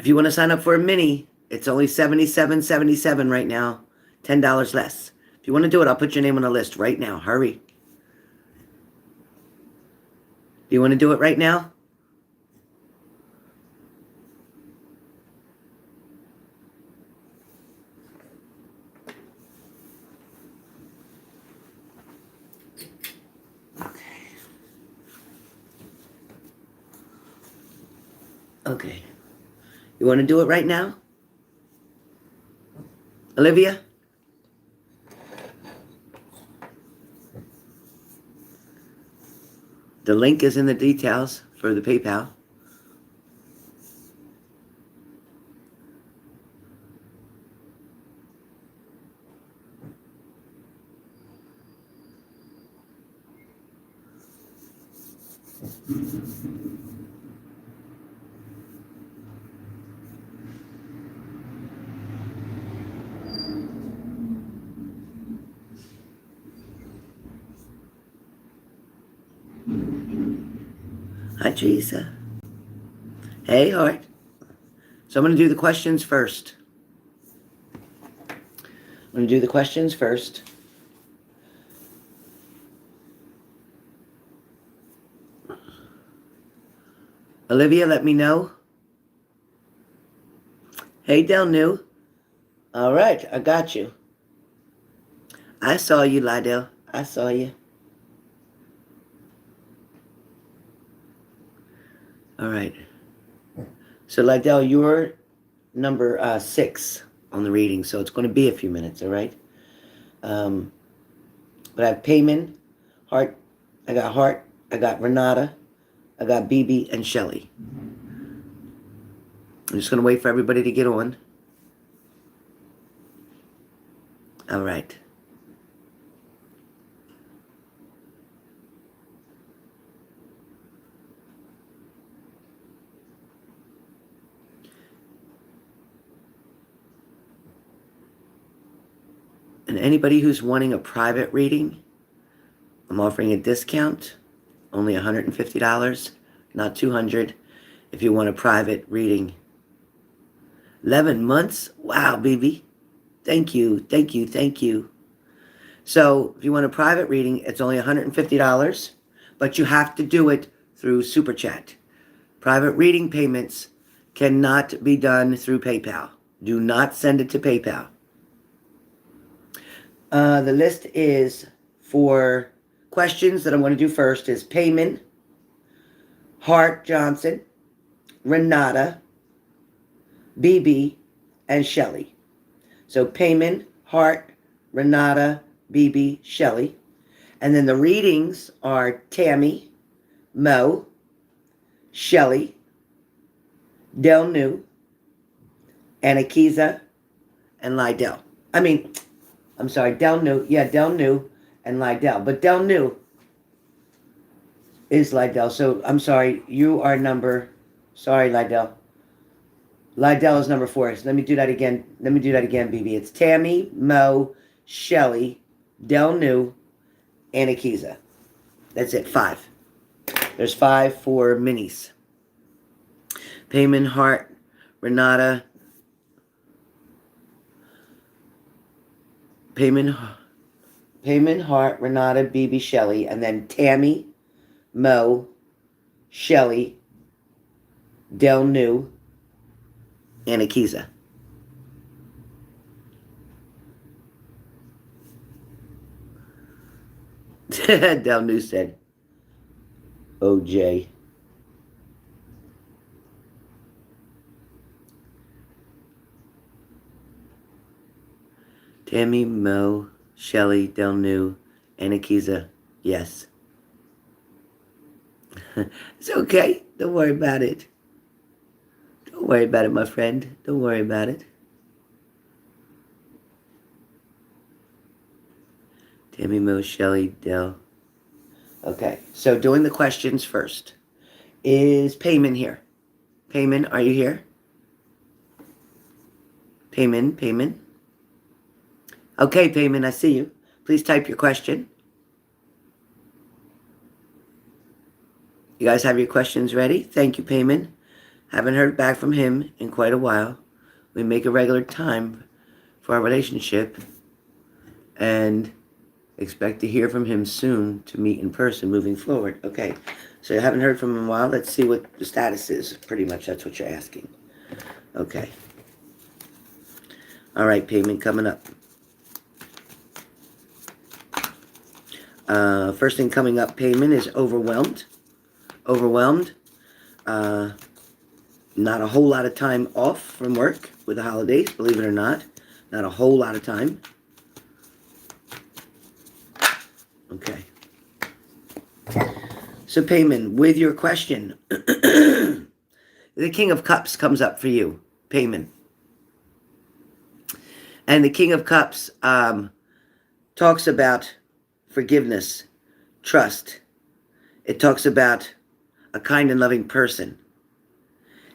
If you want to sign up for a mini, it's only $77.77 right now. $10 less. If you want to do it, I'll put your name on the list right now. Hurry. Do you want to do it right now? Okay. You want to do it right now? Olivia? The link is in the details for the PayPal. Hi, Teresa. Hey, Heart. So I'm going to do the questions first. Olivia, let me know. Hey, Del New. All right, I got you. I saw you, Lydell. I saw you. All right. So, Lydell, you're number 6 on the reading, so it's going to be a few minutes, all right? But I have Payman, Heart. I got Renata, I got BB, and Shelly. I'm just going to wait for everybody to get on. All right. And anybody who's wanting a private reading, I'm offering a discount, only $150, not $200, if you want a private reading. 11 months? Wow, baby. Thank you. So if you want a private reading, it's only $150, but you have to do it through Super Chat. Private reading payments cannot be done through PayPal. Do not send it to PayPal. The list is for questions that I'm going to do first is Payman, Hart Johnson, Renata, BB, and Shelly. So Payman, Hart, Renata, BB, Shelly. And then the readings are Tammy, Mo, Shelly, Del New, Anakiza, and Lydell. Del New. Yeah, Del New and Lydell. But Del New is Lydell. So I'm sorry, you are sorry, Lydell. Lydell is number 4. So let me do that again, BB. It's Tammy, Mo, Shelly, Del New, Anakiza. That's it, 5. There's 5 for minis. Payman, Hart, Renata, Payman, Hart, Renata, BB, Shelly, and then Tammy, Mo, Shelly, Del New, and Akiza. Del New said, OJ. Tammy, Mo, Shelly, Del New, and Akiza. Yes. It's okay. Don't worry about it. Don't worry about it, my friend. Don't worry about it. Tammy, Mo, Shelly, Del. Okay, so doing the questions first. Is Payman here? Payman, are you here? Payman. Okay, Payman, I see you. Please type your question. You guys have your questions ready? Thank you, Payman. Haven't heard back from him in quite a while. We make a regular time for our relationship and expect to hear from him soon to meet in person moving forward. Okay, so you haven't heard from him in a while. Let's see what the status is. Pretty much that's what you're asking. Okay. All right, payment coming up. First thing coming up, payment is overwhelmed. Overwhelmed. Not a whole lot of time off from work with the holidays, believe it or not. Not a whole lot of time. Okay. So payment, with your question, the King of Cups comes up for you, payment. And the King of Cups talks about forgiveness, trust. It talks about a kind and loving person.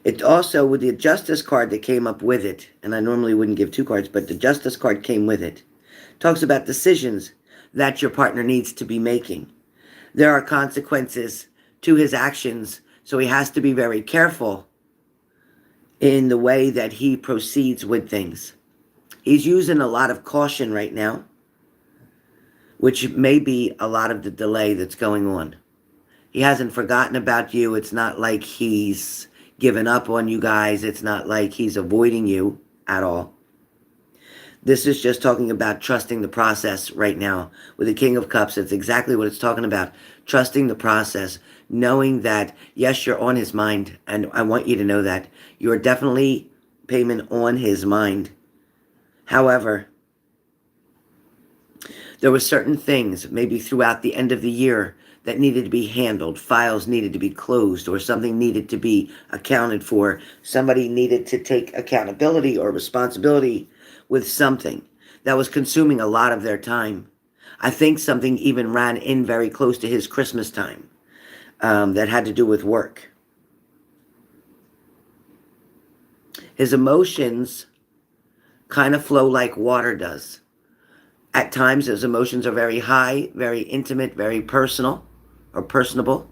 It also, with the Justice card that came up with it, and I normally wouldn't give two cards, but the Justice card came with it, talks about decisions that your partner needs to be making. There are consequences to his actions, so he has to be very careful in the way that he proceeds with things. He's using a lot of caution right now, which may be a lot of the delay that's going on. He hasn't forgotten about you. It's not like he's given up on you guys. It's not like he's avoiding you at all. This is just talking about trusting the process right now. With the King of Cups, it's exactly what it's talking about. Trusting the process, knowing that, yes, you're on his mind, and I want you to know that. You're definitely, payment, on his mind. However, there were certain things, maybe throughout the end of the year, that needed to be handled. Files needed to be closed, or something needed to be accounted for. Somebody needed to take accountability or responsibility with something that was consuming a lot of their time. I think something even ran in very close to his Christmas time that had to do with work. His emotions kind of flow like water does. At times, his emotions are very high, very intimate, very personal or personable.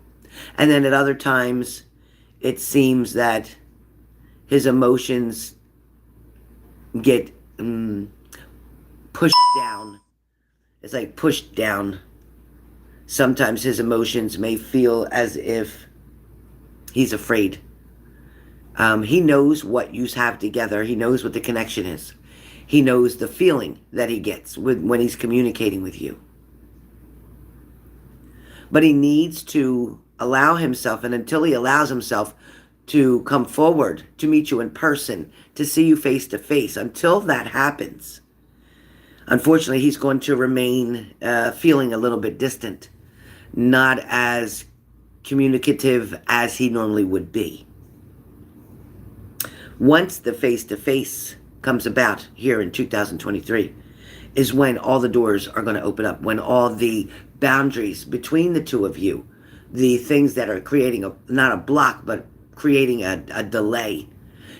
And then at other times, it seems that his emotions get pushed down. It's like pushed down. Sometimes his emotions may feel as if he's afraid. He knows what you have together. He knows what the connection is. He knows the feeling that he gets when he's communicating with you. But he needs to allow himself, and until he allows himself to come forward, to meet you in person, to see you face to face, until that happens, unfortunately, he's going to remain feeling a little bit distant, not as communicative as he normally would be. Once the face-to-face comes about here in 2023, is when all the doors are going to open up, when all the boundaries between the two of you, the things that are creating not a block, but creating a delay,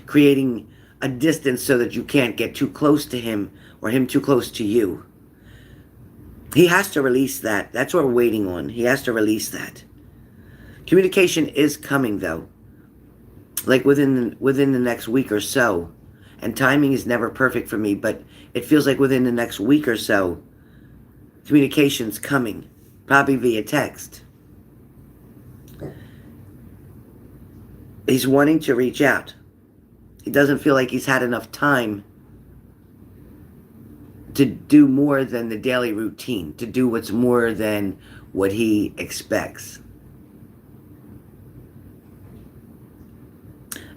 creating a distance so that you can't get too close to him or him too close to you. He has to release that. That's what we're waiting on. He has to release that. Communication is coming, though, like within the next week or so. And timing is never perfect for me, but it feels like within the next week or so, communication's coming, probably via text. He's wanting to reach out. He doesn't feel like he's had enough time to do more than the daily routine, to do what's more than what he expects.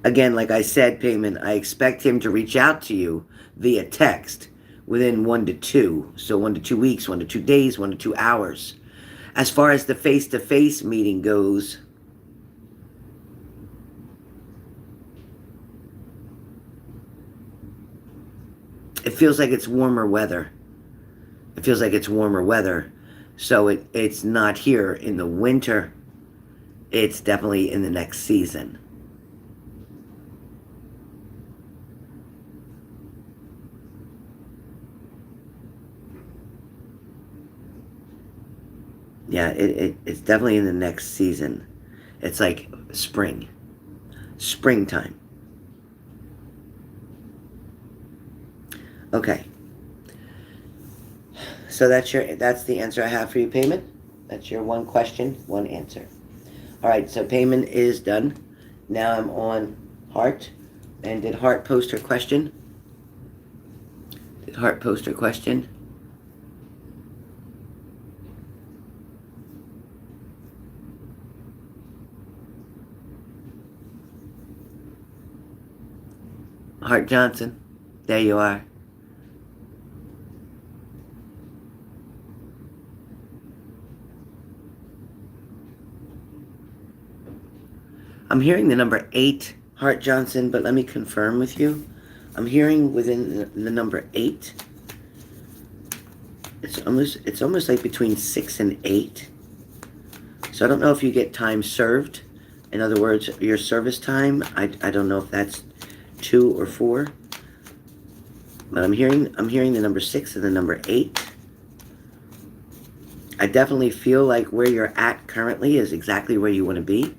Again, like I said, payment, I expect him to reach out to you via text within 1 to 2. So 1 to 2 weeks, 1 to 2 days, 1 to 2 hours. As far as the face-to-face meeting goes, it feels like it's warmer weather. It feels like it's warmer weather. So it's not here in the winter. It's definitely in the next season. Yeah, it's definitely in the next season. It's like spring. springtime. Okay. So that's the answer I have for you, payment. That's your one question, one answer. All right, so payment is done. Now I'm on Heart. And did Heart post her question? Did Heart post her question? Heart Johnson, there you are. I'm hearing the number 8, Heart Johnson, but let me confirm with you. I'm hearing within the number 8. It's almost like between 6 and 8. So I don't know if you get time served. In other words, your service time. I don't know if that's 2 or 4. But I'm hearing the number 6 and the number 8. I definitely feel like where you're at currently is exactly where you want to be.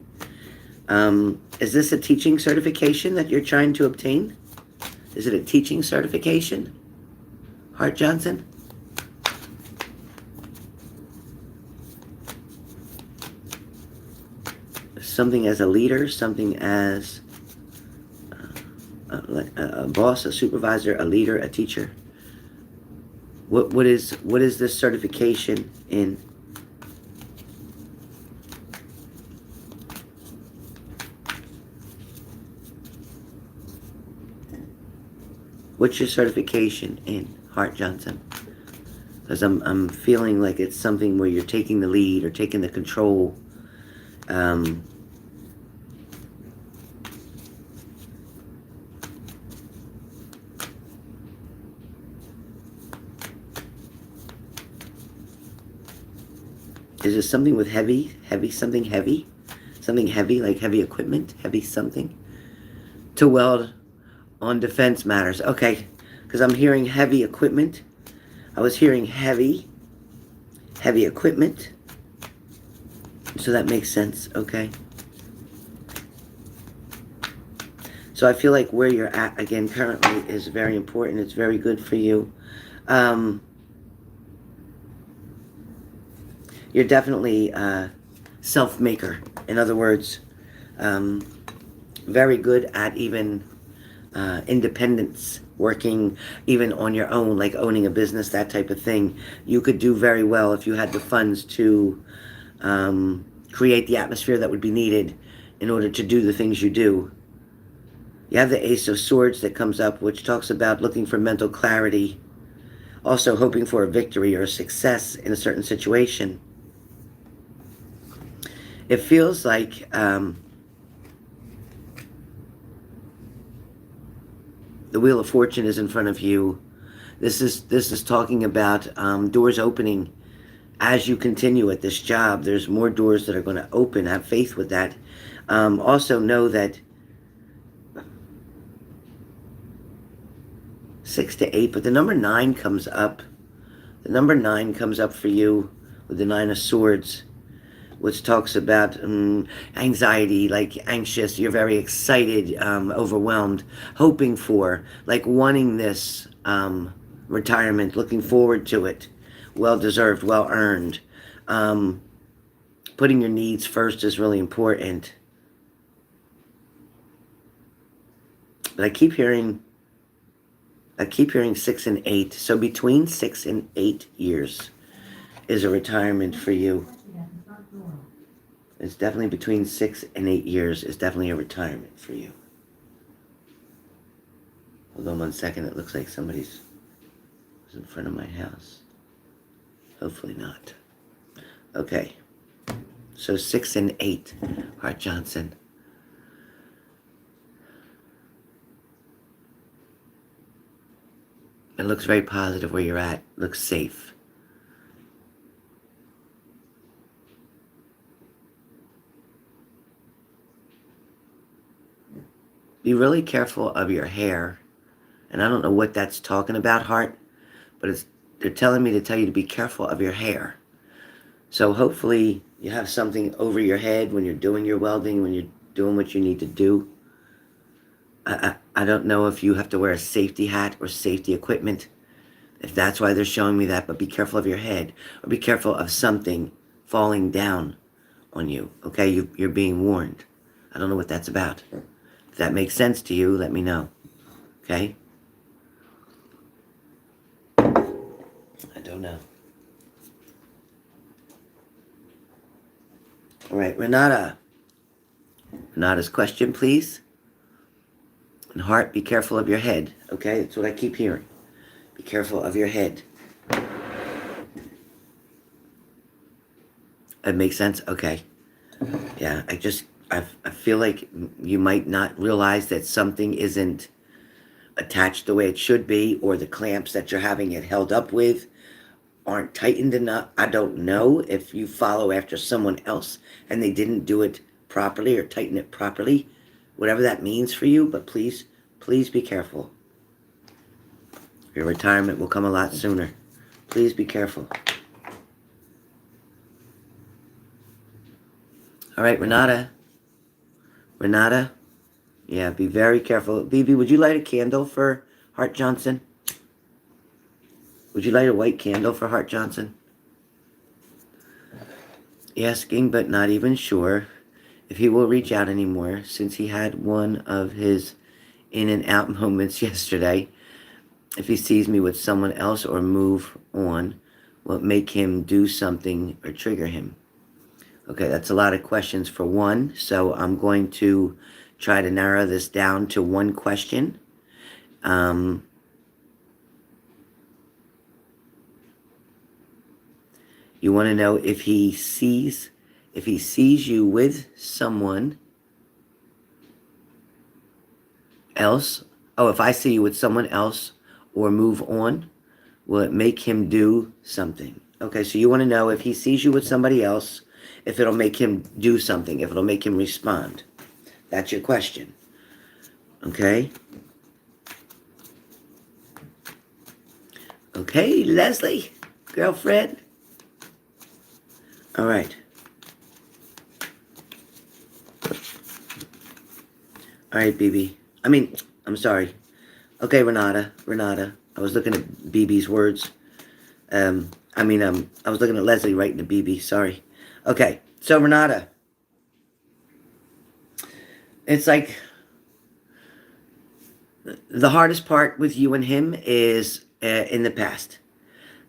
Is this a teaching certification that you're trying to obtain? Is it a teaching certification, Heart Johnson? Something as a leader, something as a boss, a supervisor, a leader, a teacher. What is this certification in? What's your certification in, Heart Johnson? Because I'm feeling like it's something where you're taking the lead or taking the control. Is this something with heavy, something heavy? Something heavy, like heavy equipment, heavy something? To weld on defense matters. Okay, because I'm hearing heavy equipment. I was hearing heavy equipment. So that makes sense, okay? So I feel like where you're at, again, currently is very important. It's very good for you. You're definitely a self-maker. In other words, very good at even independence, working even on your own, like owning a business, that type of thing. You could do very well if you had the funds to create the atmosphere that would be needed in order to do the things you do. You have the Ace of Swords that comes up, which talks about looking for mental clarity, also hoping for a victory or a success in a certain situation. It feels like the Wheel of Fortune is in front of you. This is talking about doors opening as you continue at this job. There's more doors that are going to open. Have faith with that. Also know that 6 to 8, but the number 9 comes up. The number 9 comes up for you with the 9 of Swords, which talks about anxiety, like anxious, you're very excited, overwhelmed, hoping for, like wanting this retirement, looking forward to it, well-deserved, well-earned. Putting your needs first is really important. But I keep hearing 6 and 8. So between 6 and 8 years is a retirement for you. It's definitely between 6 and 8 years is definitely a retirement for you. Hold on one second. It looks like somebody's in front of my house. Hopefully not. Okay. So 6 and 8, Heart Johnson. It looks very positive where you're at. Looks safe. Be really careful of your hair. And I don't know what that's talking about, Heart, but they're telling me to tell you to be careful of your hair. So hopefully you have something over your head when you're doing your welding, when you're doing what you need to do. I don't know if you have to wear a safety hat or safety equipment, if that's why they're showing me that, but be careful of your head, or be careful of something falling down on you, okay? You're being warned. I don't know what that's about. If that makes sense to you, let me know, okay? I don't know. All right, Renata. Renata's question, please. And heart, be careful of your head, okay? That's what I keep hearing. Be careful of your head. That makes sense? Okay. Yeah, I feel like you might not realize that something isn't attached the way it should be, or the clamps that you're having it held up with aren't tightened enough. I don't know if you follow after someone else and they didn't do it properly or tighten it properly, whatever that means for you, but please be careful. Your retirement will come a lot sooner. Please be careful. All right, Renata. Renata? Yeah, be very careful. Bibi, would you light a candle for Hart Johnson? Would you light a white candle for Hart Johnson? Asking, but not even sure if he will reach out anymore, since he had one of his in and out moments yesterday. If he sees me with someone else or move on, will it make him do something or trigger him? Okay, that's a lot of questions for one, so I'm going to try to narrow this down to one question. You want to know if he sees you with someone else. Oh, if I see you with someone else or move on, will it make him do something? Okay, so you want to know if he sees you with somebody else, if it'll make him do something, if it'll make him respond. That's your question. Okay? Okay, Leslie, girlfriend. All right. All right, BB. I'm sorry. Okay, Renata. I was looking at BB's words. I was looking at Leslie writing to BB. Sorry. Okay, so Renata. It's like the hardest part with you and him is in the past.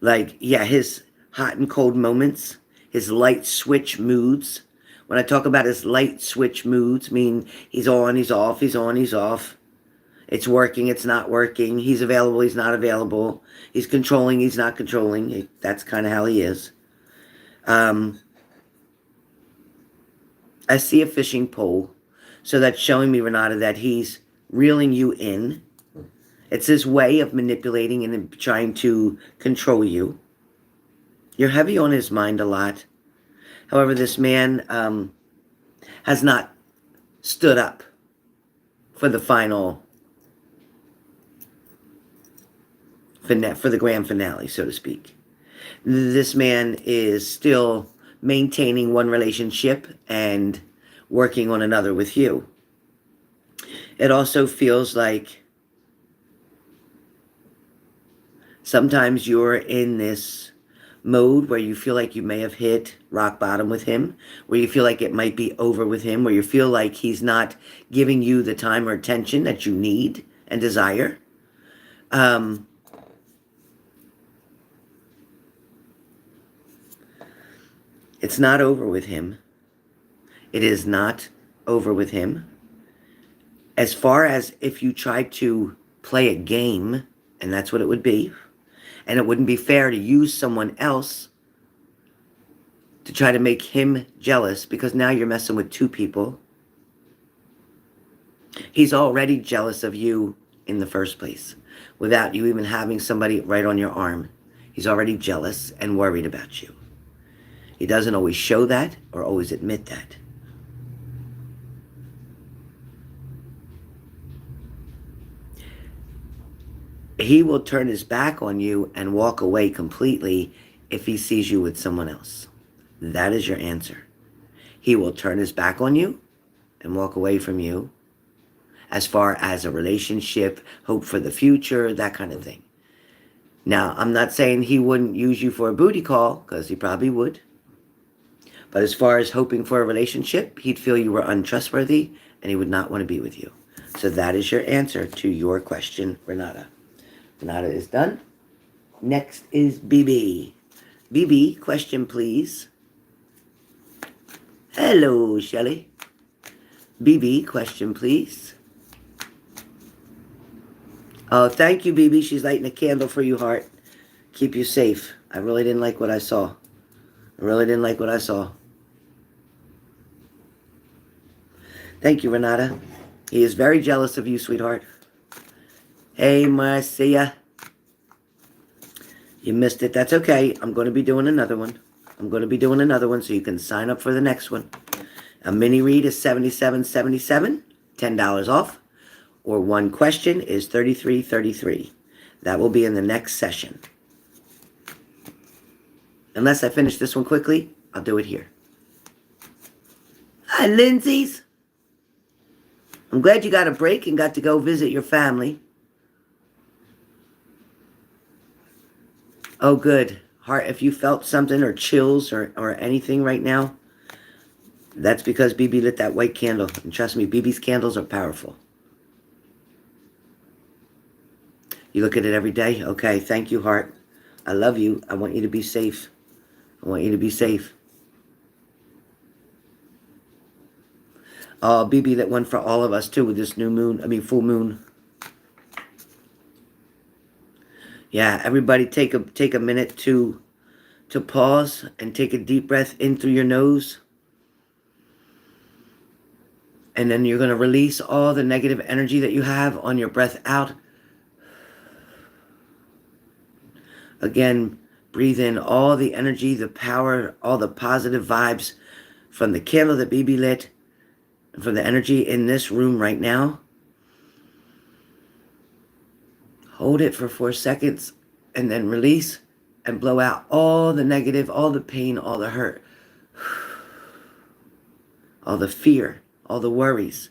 Like, yeah, his hot and cold moments, his light switch moods. When I talk about his light switch moods, mean he's on, he's off, he's on, he's off. It's working, it's not working. He's available, he's not available. He's controlling, he's not controlling. That's kind of how he is. I see a fishing pole. So that's showing me, Renata, that he's reeling you in. It's his way of manipulating and trying to control you. You're heavy on his mind a lot. However, this man has not stood up for the final, for the grand finale, so to speak. This man is still maintaining one relationship and working on another with you. It also feels like sometimes you're in this mode where you feel like you may have hit rock bottom with him, where you feel like it might be over with him, where you feel like he's not giving you the time or attention that you need and desire. It's not over with him. It is not over with him. As far as if you try to play a game, and that's what it would be, and it wouldn't be fair to use someone else to try to make him jealous, because now you're messing with two people. He's already jealous of you in the first place, without you even having somebody right on your arm. He's already jealous and worried about you. He doesn't always show that or always admit that. He will turn his back on you and walk away completely if he sees you with someone else. That is your answer. He will turn his back on you and walk away from you as far as a relationship, hope for the future, that kind of thing. Now, I'm not saying he wouldn't use you for a booty call, because he probably would. But as far as hoping for a relationship, he'd feel you were untrustworthy and he would not want to be with you. So that is your answer to your question, Renata. Renata is done. Next is BB. BB, question please. Hello, Shelley. BB, question please. Oh, thank you, BB. She's lighting a candle for you, heart. Keep you safe. I really didn't like what I saw. I really didn't like what I saw. Thank you, Renata. He is very jealous of you, sweetheart. Hey, Marcia. You missed it. That's okay. I'm going to be doing another one. I'm going to be doing another one so you can sign up for the next one. A mini read is $77.77, $10 off. Or one question is $33.33. That will be in the next session. Unless I finish this one quickly, I'll do it here. Hi, Lindsay's. I'm glad you got a break and got to go visit your family. Oh, good. Heart, if you felt something or chills or anything right now, that's because BB lit that white candle. And trust me, BB's candles are powerful. You look at it every day? Okay, thank you, heart. I love you. I want you to be safe. I want you to be safe. BB lit one for all of us, too, with this full moon. Yeah, everybody take a minute to pause and take a deep breath in through your nose. And then you're going to release all the negative energy that you have on your breath out. Again, breathe in all the energy, the power, all the positive vibes from the candle that BB lit, and from the energy in this room right now. Hold it for 4 seconds and then release and blow out all the negative, all the pain, all the hurt, all the fear, all the worries.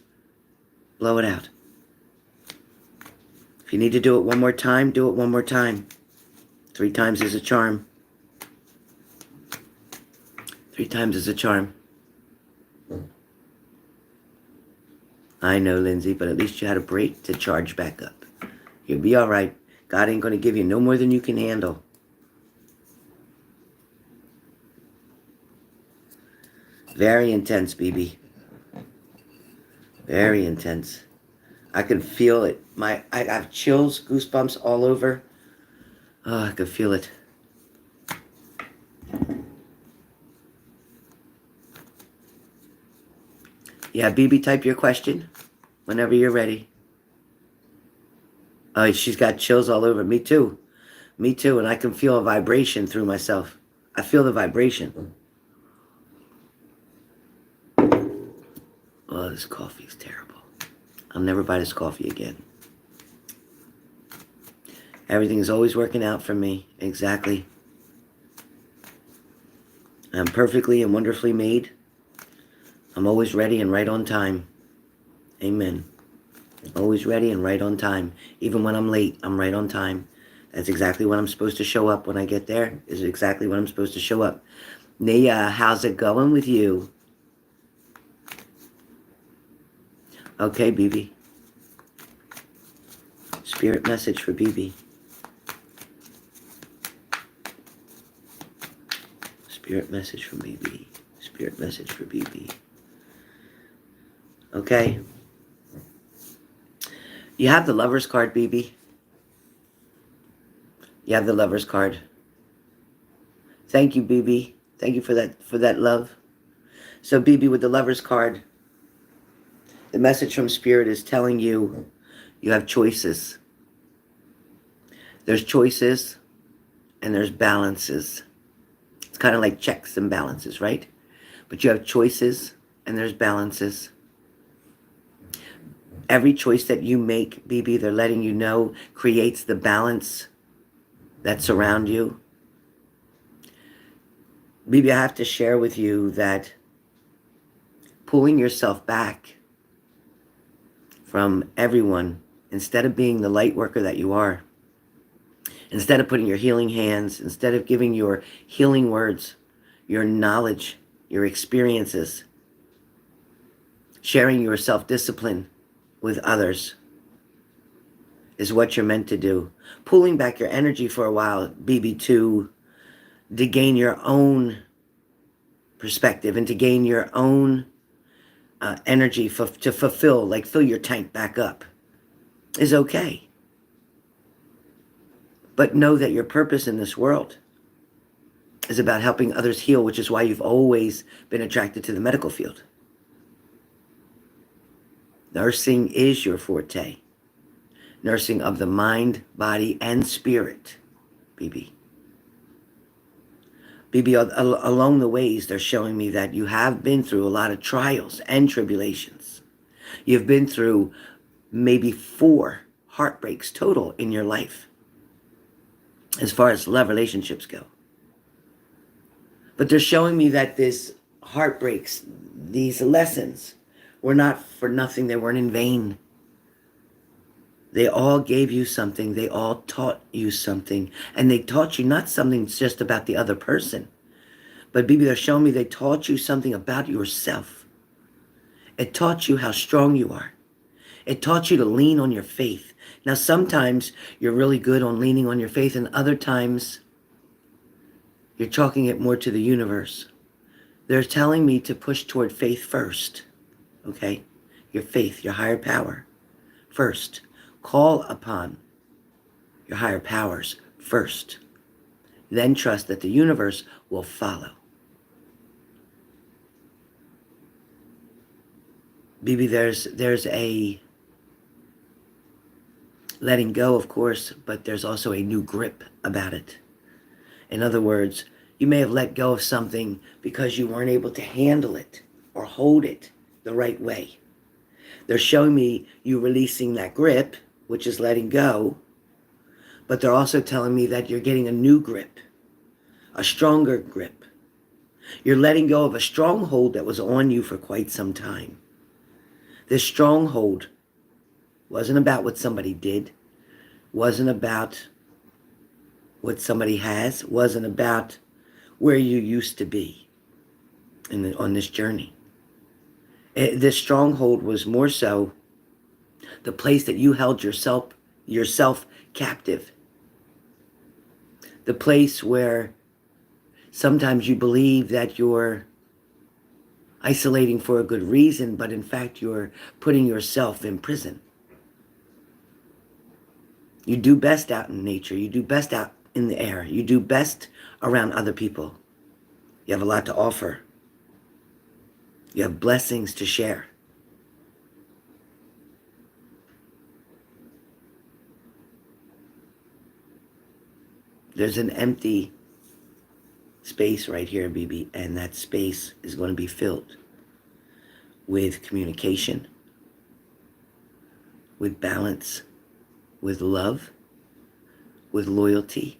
Blow it out. If you need to do it one more time, do it one more time. 3 times is a charm. 3 times is a charm. I know, Lindsay, but at least you had a break to charge back up. You'll be all right. God ain't going to give you no more than you can handle. Very intense, BB. Very intense. I can feel it. I have chills, goosebumps all over. Oh, I can feel it. Yeah, BB, type your question whenever you're ready. Oh, she's got chills all over. Me too. Me too. And I can feel a vibration through myself. I feel the vibration. Oh, this coffee is terrible. I'll never buy this coffee again. Everything is always working out for me. Exactly. I'm perfectly and wonderfully made. I'm always ready and right on time. Amen. Always ready and right on time. Even when I'm late, I'm right on time. That's exactly when I'm supposed to show up when I get there. Is exactly when I'm supposed to show up. Nia, how's it going with you? Okay, BB. Spirit message for BB. Spirit message from BB. Spirit message for BB. Okay. You have the Lover's card, BB. You have the Lover's card. Thank you, BB. Thank you for that love. So, BB, with the Lover's card, the message from Spirit is telling you you have choices. There's choices and there's balances. It's kind of like checks and balances, right? But you have choices and there's balances. Every choice that you make, BB, they're letting you know, creates the balance that's around you. BB, I have to share with you that pulling yourself back from everyone, instead of being the light worker that you are, instead of putting your healing hands, instead of giving your healing words, your knowledge, your experiences, sharing your self-discipline with others is what you're meant to do. Pulling back your energy for a while, BB, to gain your own perspective and to gain your own energy to fulfill, like fill your tank back up, is okay. But know that your purpose in this world is about helping others heal, which is why you've always been attracted to the medical field. Nursing is your forte. Nursing of the mind, body, and spirit, BB. BB, along the ways, they're showing me that you have been through a lot of trials and tribulations. You've been through maybe 4 heartbreaks total in your life, as far as love relationships go. But they're showing me that these heartbreaks, these lessons, were not for nothing. They weren't in vain. They all gave you something. They all taught you something. And they taught you not something just about the other person. But BB, they're showing me they taught you something about yourself. It taught you how strong you are. It taught you to lean on your faith. Now, sometimes you're really good on leaning on your faith, and other times you're chalking it more to the universe. They're telling me to push toward faith first, okay? Your faith, your higher power first. Call upon your higher powers first. Then trust that the universe will follow. BB, there's a letting go, of course, but there's also a new grip about it. In other words, you may have let go of something because you weren't able to handle it or hold it the right way. They're showing me you releasing that grip, which is letting go, but they're also telling me that you're getting a new grip, a stronger grip. You're letting go of a stronghold that was on you for quite some time. This stronghold wasn't about what somebody did, wasn't about what somebody has, wasn't about where you used to be on this journey. This stronghold was more so the place that you held yourself captive. The place where sometimes you believe that you're isolating for a good reason, but in fact you're putting yourself in prison. You do best out in nature. You do best out in the air. You do best around other people. You have a lot to offer. You have blessings to share. There's an empty space right here, BB, and that space is going to be filled with communication, with balance, with love, with loyalty.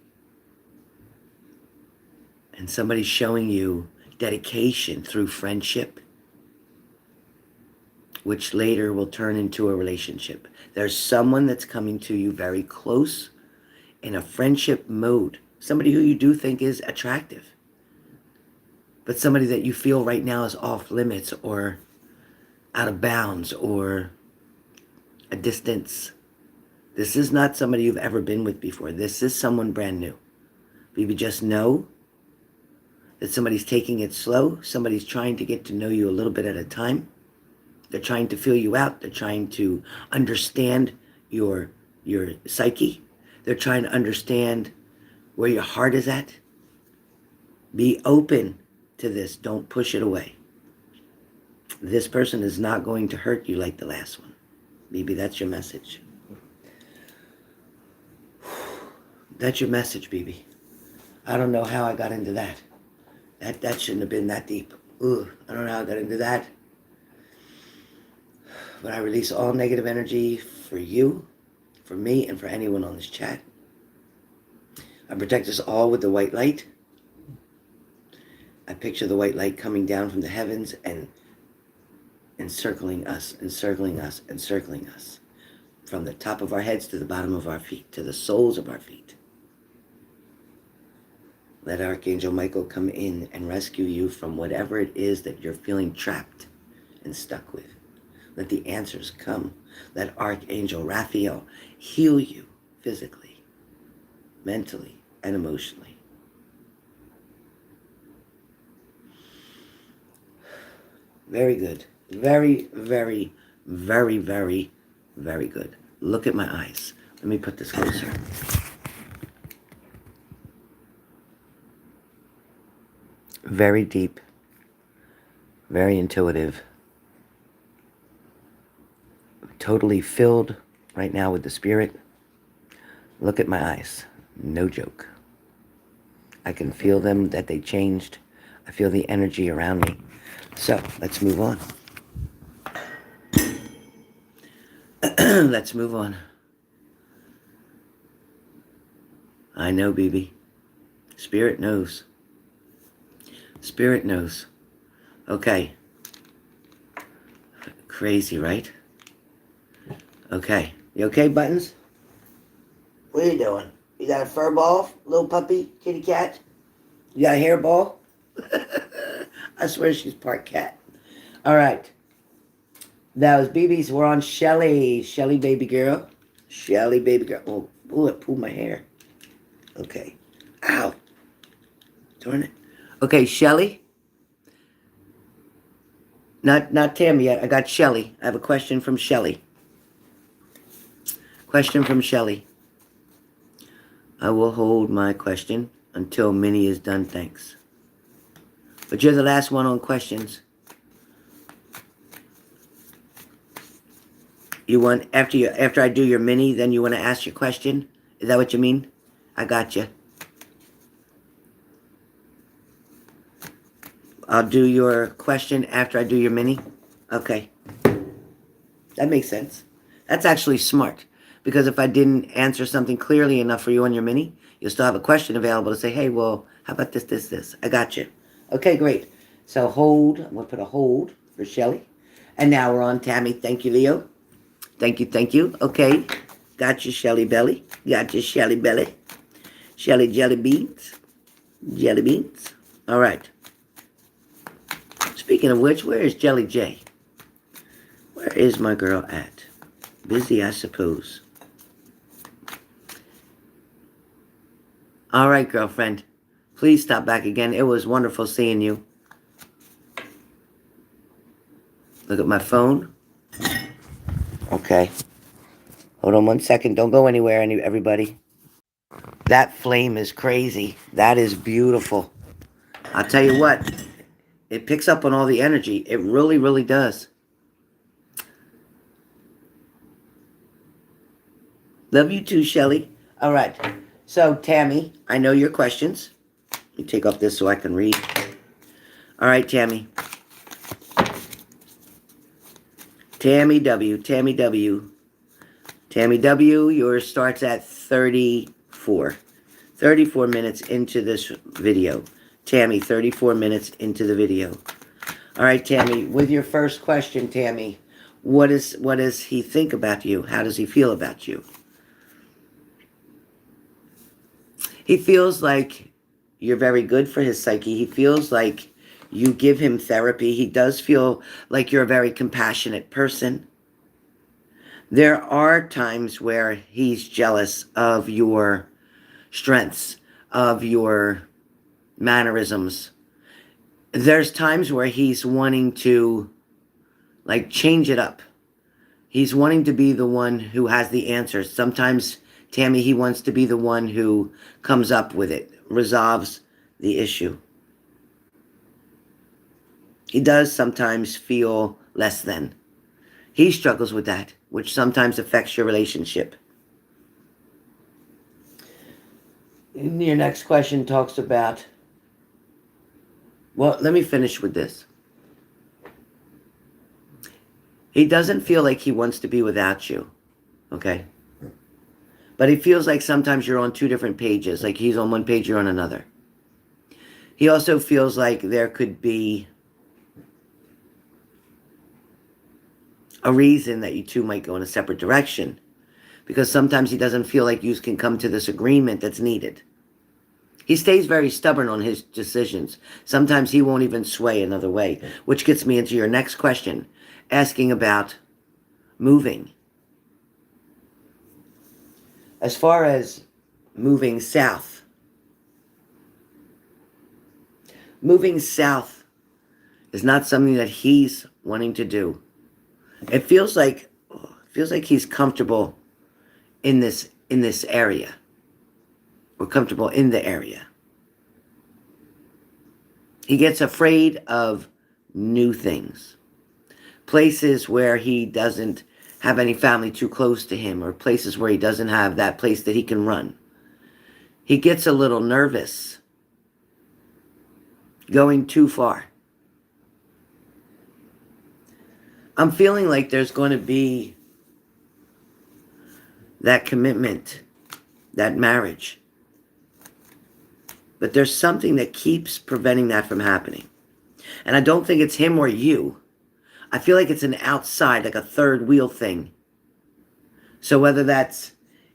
And somebody's showing you dedication through friendship, which later will turn into a relationship. There's someone that's coming to you very close in a friendship mode. Somebody who you do think is attractive, but somebody that you feel right now is off limits or out of bounds or a distance. This is not somebody you've ever been with before. This is someone brand new. Maybe just know that somebody's taking it slow. Somebody's trying to get to know you a little bit at a time. They're trying to feel you out. They're trying to understand your psyche. They're trying to understand where your heart is at. Be open to this. Don't push it away. This person is not going to hurt you like the last one. Maybe that's your message. That's your message, BB. I don't know how I got into that. That shouldn't have been that deep. Ugh, I don't know how I got into that. But I release all negative energy for you, for me, and for anyone on this chat. I protect us all with the white light. I picture the white light coming down from the heavens and encircling us, encircling us, encircling us. From the top of our heads to the bottom of our feet, to the soles of our feet. Let Archangel Michael come in and rescue you from whatever it is that you're feeling trapped and stuck with. Let the answers come. Let Archangel Raphael heal you physically, mentally, and emotionally. Very good. Very, very, very, very, very good. Look at my eyes. Let me put this closer. Very deep. Very intuitive. Totally filled right now with the Spirit. Look at my eyes. No joke. I can feel them, that they changed. I feel the energy around me. So, let's move on. Let's move on. I know, BB. Spirit knows. Spirit knows. Okay. Crazy, right? Okay. You okay, Buttons? What are you doing? You got a fur ball? Little puppy? Kitty cat? You got a hairball? I swear she's part cat. All right. That was BB's. We're on Shelly. Shelly, baby girl. Shelly, baby girl. Oh, it pulled my hair. Okay. Ow. Darn it. Okay, Shelly. Not Tammy yet. I got Shelly. I have a question from Shelly. Question from Shelly. I will hold my question until Minnie is done. Thanks. But you're the last one on questions. You want after I do your Minnie, then you want to ask your question? Is that what you mean? I got you. I'll do your question after I do your Minnie. Okay. That makes sense. That's actually smart. Because if I didn't answer something clearly enough for you on your Minnie, you'll still have a question available to say, hey, well, how about this? I got you. Okay, great. So hold. I'm going to put a hold for Shelly. And now we're on Tammy. Thank you, Leo. Thank you. Okay. Got you, Shelly Belly. Got you, Shelly Belly. Shelly Jelly Beans. Jelly Beans. All right. Speaking of which, where is Jelly J? Where is my girl at? Busy, I suppose. All right, girlfriend. Please stop back again. It was wonderful seeing you. Look at my phone. Okay. Hold on 1 second. Don't go anywhere, everybody. That flame is crazy. That is beautiful. I'll tell you what. It picks up on all the energy. It really, really does. Love you too, Shelly. All right. So, Tammy, I know your questions. Let me take off this so I can read. All right, Tammy. Tammy W. Tammy W. Tammy W. Yours starts at 34. 34 minutes into this video. Tammy, 34 minutes into the video. All right, Tammy, with your first question, Tammy, what does he think about you? How does he feel about you? He feels like you're very good for his psyche. He feels like you give him therapy. He does feel like you're a very compassionate person. There are times where he's jealous of your strengths, of your mannerisms. There's times where he's wanting to, like, change it up. He's wanting to be the one who has the answers. Sometimes, Tammy, he wants to be the one who comes up with it, resolves the issue. He does sometimes feel less than. He struggles with that, which sometimes affects your relationship. Your next question talks about, well, let me finish with this. He doesn't feel like he wants to be without you, okay? But he feels like sometimes you're on two different pages, like he's on one page, you're on another. He also feels like there could be a reason that you two might go in a separate direction. Because sometimes he doesn't feel like you can come to this agreement that's needed. He stays very stubborn on his decisions. Sometimes he won't even sway another way, which gets me into your next question, asking about moving. As far as moving south is not something that he's wanting to do. It feels like he's comfortable in this area. We're comfortable in the area. He gets afraid of new things. Places where he doesn't have any family too close to him, or places where he doesn't have that place that he can run. He gets a little nervous going too far. I'm feeling like there's going to be that commitment, that marriage. But there's something that keeps preventing that from happening. And I don't think it's him or you. I feel like it's an outside, like a third wheel thing. So whether that's,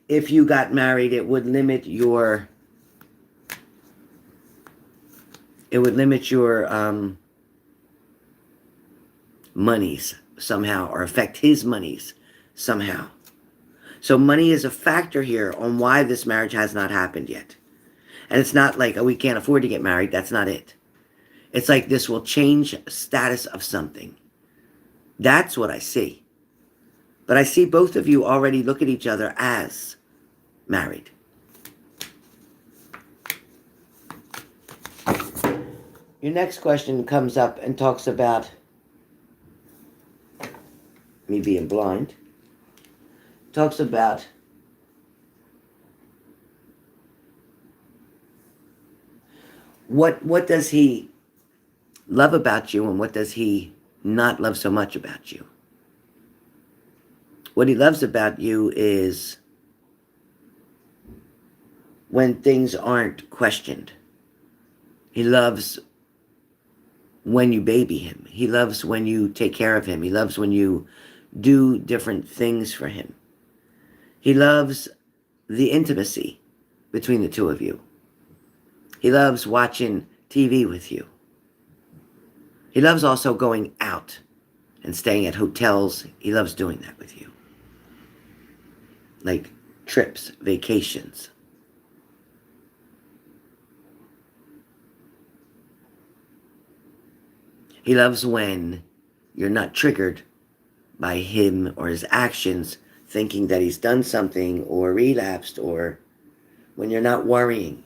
if you got married, it would limit your monies somehow, or affect his monies somehow. So money is a factor here on why this marriage has not happened yet. And it's not like, oh, we can't afford to get married. That's not it. It's like this will change status of something. That's what I see. But I see both of you already look at each other as married. Your next question comes up and talks about me being blind. Talks about what does he love about you, and what does he not love so much about you? What he loves about you is when things aren't questioned. He loves when you baby him. He loves when you take care of him. He loves when you do different things for him. He loves the intimacy between the two of you. He loves watching TV with you. He loves also going out and staying at hotels. He loves doing that with you. Like trips, vacations. He loves when you're not triggered by him or his actions, thinking that he's done something or relapsed, or when you're not worrying,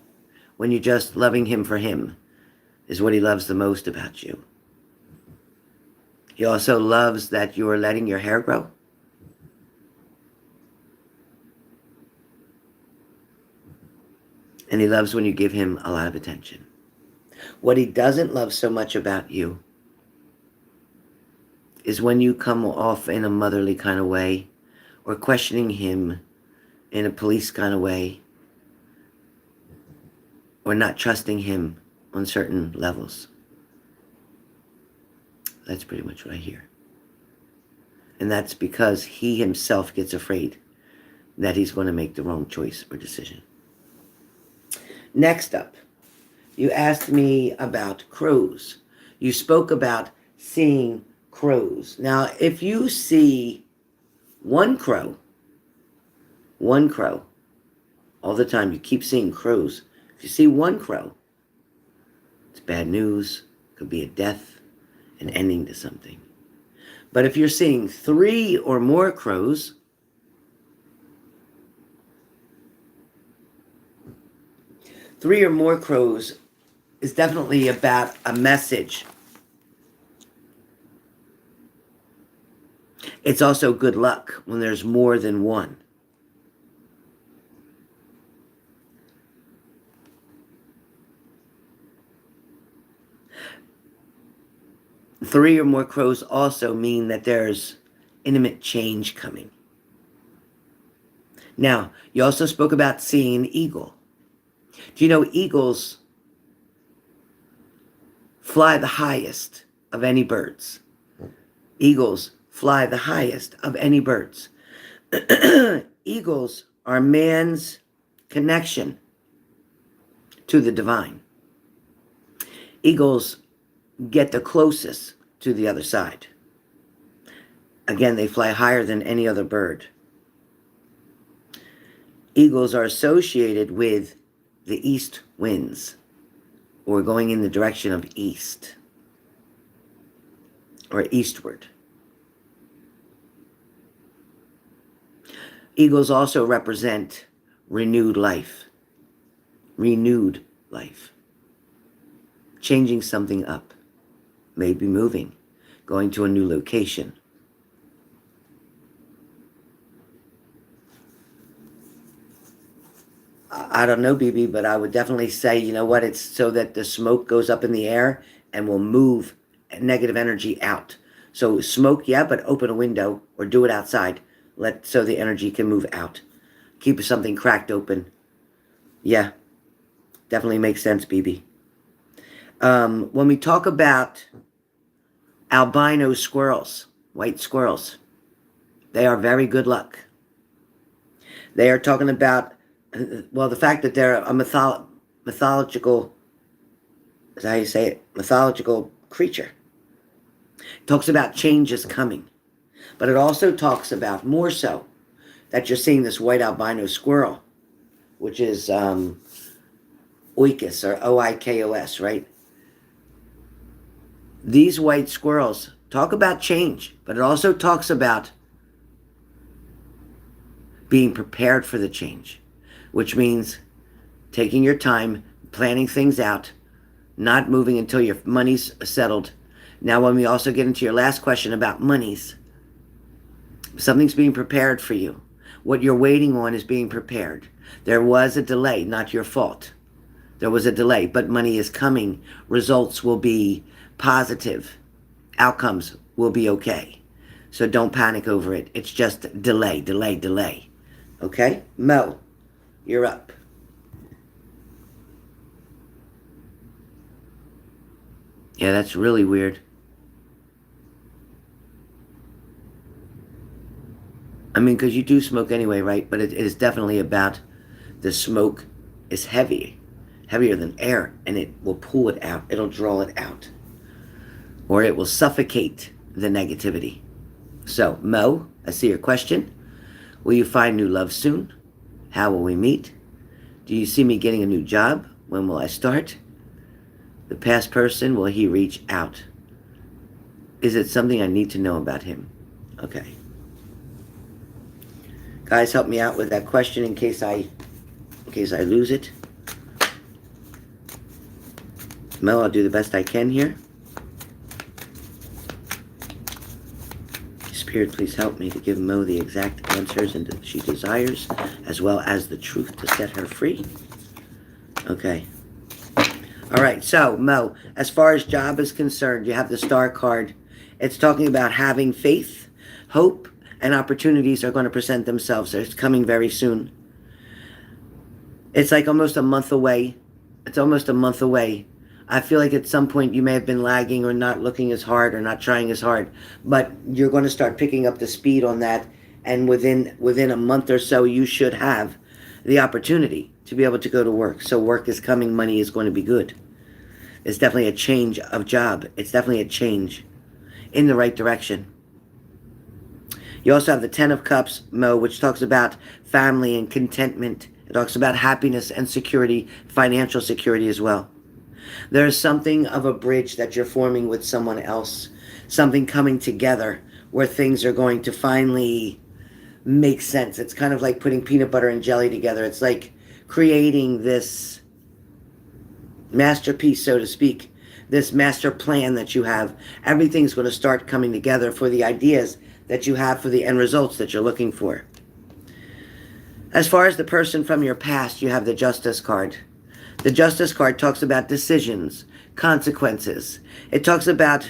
when you're just loving him for him, is what he loves the most about you. He also loves that you're letting your hair grow. And he loves when you give him a lot of attention. What he doesn't love so much about you is when you come off in a motherly kind of way, or questioning him in a police kind of way, or not trusting him on certain levels. That's pretty much what I hear. And that's because he himself gets afraid that he's going to make the wrong choice or decision. Next up, you asked me about crows. You spoke about seeing crows. Now, if you see one crow all the time, you keep seeing crows. If you see one crow, it's bad news. Could be a death, an ending to something. But if you're seeing 3 or more crows, is definitely about a message. It's also good luck when there's more than one. Three or more crows also mean that there's intimate change coming. Now, you also spoke about seeing an eagle. Do you know eagles fly the highest of any birds? Eagles fly the highest of any birds. Eagles are man's connection to the divine. Eagles get the closest to the other side. Again, they fly higher than any other bird. Eagles are associated with the east winds, or going in the direction of east, or eastward. Eagles also represent renewed life. Renewed life. Changing something up. Maybe moving. Going to a new location. I don't know, BB, but I would definitely say, you know what, it's so that the smoke goes up in the air and will move negative energy out. So smoke, yeah, but open a window or do it outside. So the energy can move out. Keep something cracked open. Yeah, definitely makes sense, BB. When we talk about albino squirrels, white squirrels, they are very good luck. They are talking about, well, the fact that they're a mythological, is that how you say it? Mythological creature. It talks about changes coming. But it also talks about, more so, that you're seeing this white albino squirrel, which is oikos, or O-I-K-O-S, right? These white squirrels talk about change, but it also talks about being prepared for the change, which means taking your time, planning things out, not moving until your money's settled. Now, when we also get into your last question about monies, something's being prepared for you. What you're waiting on is being prepared. There was a delay, not your fault. There was a delay, but money is coming. Results will be positive. Outcomes will be okay. So don't panic over it. It's just delay, delay, delay. Okay? Mo, you're up. Yeah, that's really weird. I mean, because you do smoke anyway, right? But it is definitely about the smoke is heavier than air, and it will pull it out. It'll draw it out. Or it will suffocate the negativity. So, Mo, I see your question. Will you find new love soon? How will we meet? Do you see me getting a new job? When will I start? The past person, will he reach out? Is it something I need to know about him? Okay. Guys, help me out with that question in case I lose it. Mo, I'll do the best I can here. Spirit, please help me to give Mo the exact answers and that she desires, as well as the truth to set her free. Okay. All right, so Mo, as far as job is concerned, you have the star card. It's talking about having faith, hope, and opportunities are going to present themselves. It's coming very soon. It's like almost a month away. It's almost a month away. I feel like at some point you may have been lagging or not looking as hard or not trying as hard, but you're going to start picking up the speed on that, and within a month or so you should have the opportunity to be able to go to work. So work is coming, money is going to be good. It's definitely a change of job. It's definitely a change in the right direction. You also have the Ten of Cups, Mo, which talks about family and contentment. It talks about happiness and security, financial security as well. There's something of a bridge that you're forming with someone else, something coming together where things are going to finally make sense. It's kind of like putting peanut butter and jelly together. It's like creating this masterpiece, so to speak, this master plan that you have. Everything's going to start coming together for the ideas that you have for the end results that you're looking for. As far as the person from your past, you have the Justice card. The Justice card talks about decisions, consequences. It talks about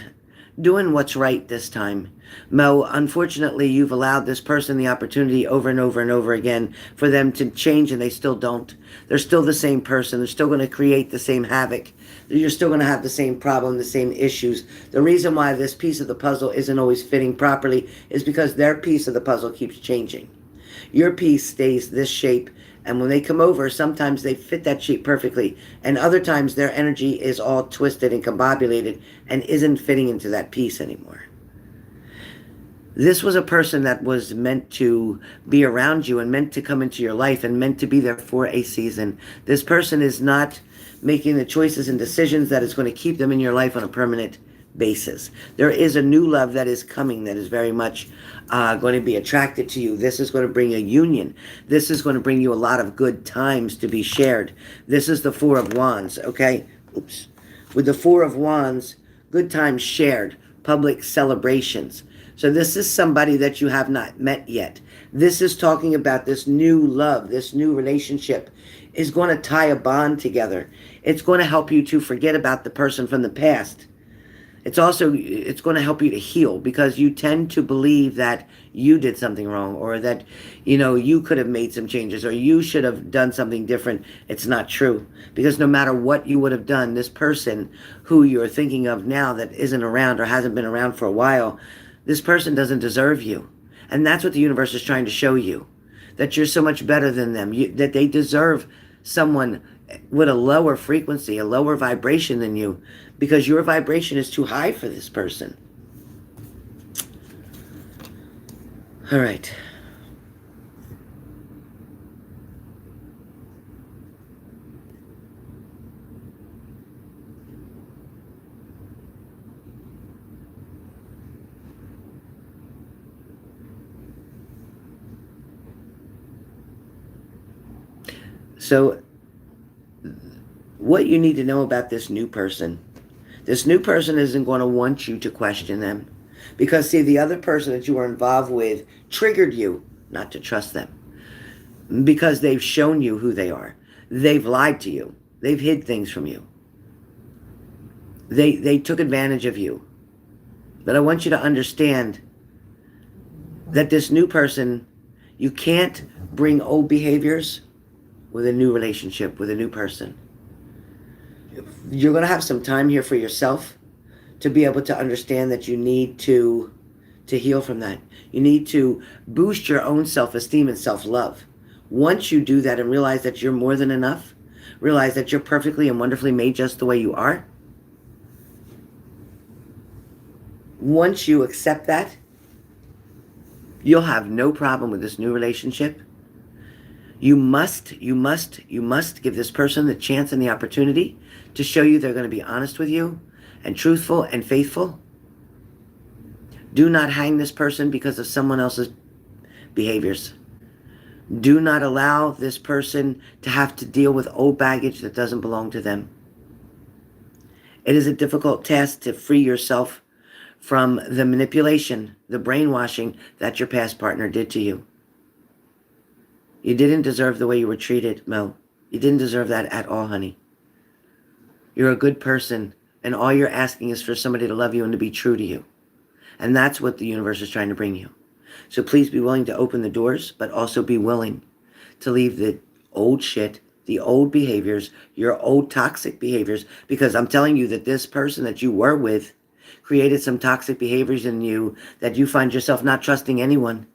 doing what's right this time. Mo, unfortunately, you've allowed this person the opportunity over and over and over again for them to change, and they still don't. They're still the same person. They're still going to create the same havoc. You're still going to have the same problem, the same issues. The reason why this piece of the puzzle isn't always fitting properly is because their piece of the puzzle keeps changing. Your piece stays this shape, and when they come over, sometimes they fit that shape perfectly, and other times their energy is all twisted and combobulated and isn't fitting into that piece anymore. This was a person that was meant to be around you and meant to come into your life and meant to be there for a season. This person is not making the choices and decisions that is going to keep them in your life on a permanent basis. There is a new love that is coming that is very much going to be attracted to you. This is going to bring a union. This is going to bring you a lot of good times to be shared. This is the Four of Wands, okay? Oops. With the Four of Wands, good times shared, public celebrations. So this is somebody that you have not met yet. This is talking about this new love, this new relationship is going to tie a bond together. It's going to help you to forget about the person from the past. It's going to help you to heal, because you tend to believe that you did something wrong, or that, you could have made some changes, or you should have done something different. It's not true, because no matter what you would have done, this person who you're thinking of now that isn't around or hasn't been around for a while, this person doesn't deserve you. And that's what the universe is trying to show you, that you're so much better than them, that they deserve someone with a lower frequency, a lower vibration than you, because your vibration is too high for this person. All right. So what you need to know about this new person isn't going to want you to question them, because see, the other person that you were involved with triggered you not to trust them, because they've shown you who they are. They've lied to you. They've hid things from you. They took advantage of you. But I want you to understand that this new person, you can't bring old behaviors with a new relationship, with a new person. You're going to have some time here for yourself to be able to understand that you need to heal from that. You need to boost your own self-esteem and self-love. Once you do that and realize that you're more than enough, realize that you're perfectly and wonderfully made just the way you are, once you accept that, you'll have no problem with this new relationship. You must give this person the chance and the opportunity to show you they're going to be honest with you and truthful and faithful. Do not hang this person because of someone else's behaviors. Do not allow this person to have to deal with old baggage that doesn't belong to them. It is a difficult task to free yourself from the manipulation, the brainwashing that your past partner did to you. You didn't deserve the way you were treated, Mo. You didn't deserve that at all, honey. You're a good person, and all you're asking is for somebody to love you and to be true to you. And that's what the universe is trying to bring you. So please be willing to open the doors, but also be willing to leave the old shit, the old behaviors, your old toxic behaviors, because I'm telling you that this person that you were with created some toxic behaviors in you that you find yourself not trusting anyone.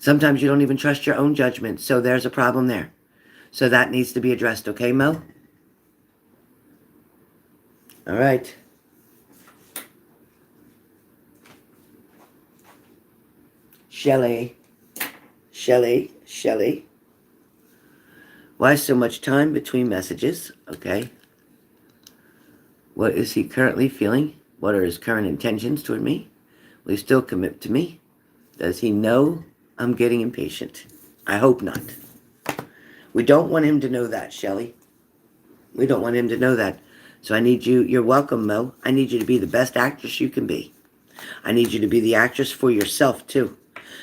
Sometimes you don't even trust your own judgment, so there's a problem there. So that needs to be addressed, okay, Mo? All right. Shelley. Why so much time between messages? Okay. What is he currently feeling? What are his current intentions toward me? Will he still commit to me? Does he know I'm getting impatient? I hope not. We don't want him to know that, Shelley. We don't want him to know that. So I need you, you're welcome, Mo. I need you to be the best actress you can be. I need you to be the actress for yourself, too.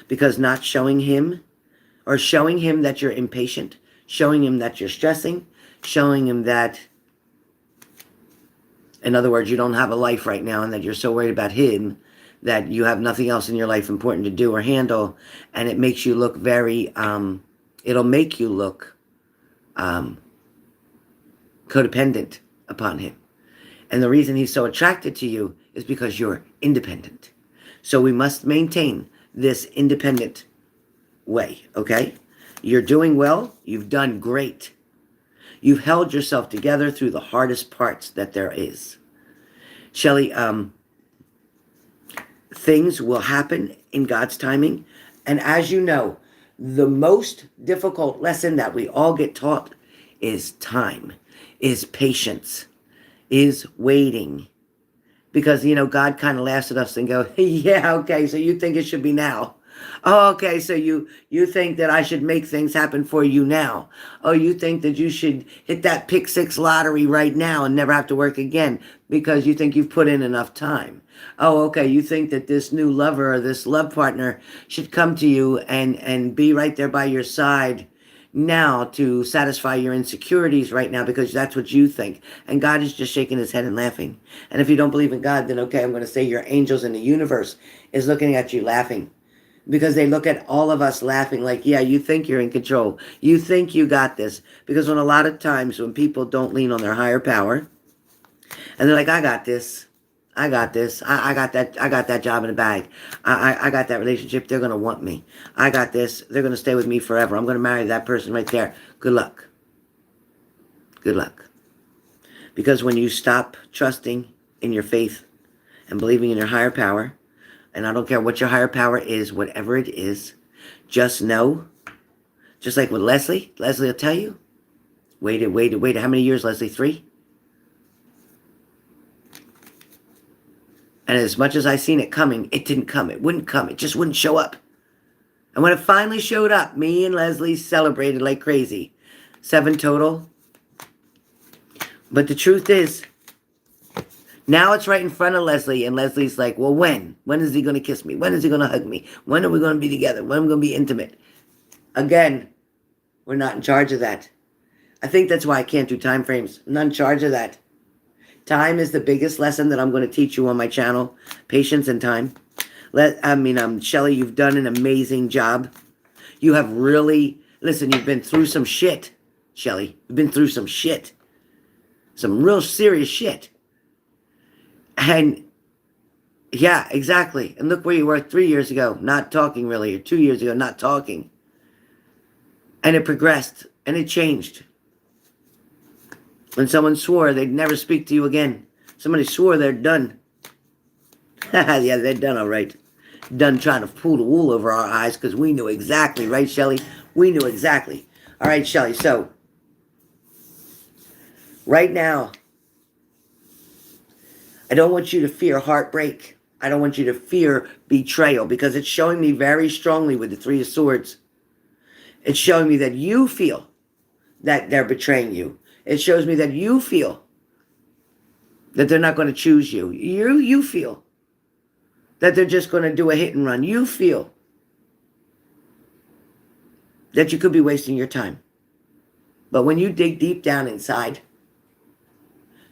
Because not showing him, or showing him that you're impatient, showing him that you're stressing, showing him that In other words, you don't have a life right now and that you're so worried about him that you have nothing else in your life important to do or handle, and it makes you look very, it'll make you look codependent upon him. And the reason he's so attracted to you is because you're independent. So we must maintain this independent way, okay? You're doing well. You've done great. You've held yourself together through the hardest parts that there is. Shelley, things will happen in God's timing. And as you know, the most difficult lesson that we all get taught is time, is patience, is waiting. Because, God kind of laughs at us and go, yeah, okay, so you think it should be now. Oh, okay, so you think that I should make things happen for you now. Oh, you think that you should hit that pick 6 lottery right now and never have to work again because you think you've put in enough time. Oh, okay, you think that this new lover or this love partner should come to you and be right there by your side now to satisfy your insecurities right now because that's what you think. And God is just shaking his head and laughing. And if you don't believe in God, then okay, I'm going to say your angels in the universe is looking at you laughing. Because they look at all of us laughing like, yeah, you think you're in control. You think you got this. Because when a lot of times when people don't lean on their higher power, and they're like, I got this. I got this. I got that job in the bag. I got that relationship. They're going to want me. I got this. They're going to stay with me forever. I'm going to marry that person right there. Good luck. Good luck. Because when you stop trusting in your faith and believing in your higher power, and I don't care what your higher power is, whatever it is, just know, just like with Leslie will tell you, waited. How many years, Leslie? 3? And as much as I seen it coming, it didn't come. It wouldn't come. It just wouldn't show up. And when it finally showed up, me and Leslie celebrated like crazy. 7 total. But the truth is, now it's right in front of Leslie, and Leslie's like, well, when? When is he going to kiss me? When is he going to hug me? When are we going to be together? When are we going to be intimate? Again, we're not in charge of that. I think that's why I can't do time frames. I'm not in charge of that. Time is the biggest lesson that I'm going to teach you on my channel. Patience and time. Shelley, you've done an amazing job. You have really, listen, you've been through some shit, Shelley. You've been through some shit. Some real serious shit. And yeah, exactly. And look where you were 3 years ago, not talking really, or 2 years ago, not talking. And it progressed, and it changed. When someone swore they'd never speak to you again, somebody swore they're done. Yeah, they're done all right. Done trying to pull the wool over our eyes because we knew exactly, right, Shelley? We knew exactly. All right, Shelley, so right now, I don't want you to fear heartbreak. I don't want you to fear betrayal because it's showing me very strongly with the 3 of Swords. It's showing me that you feel that they're betraying you. It shows me that you feel that they're not going to choose you. You feel that they're just going to do a hit and run. You feel that you could be wasting your time. But when you dig deep down inside,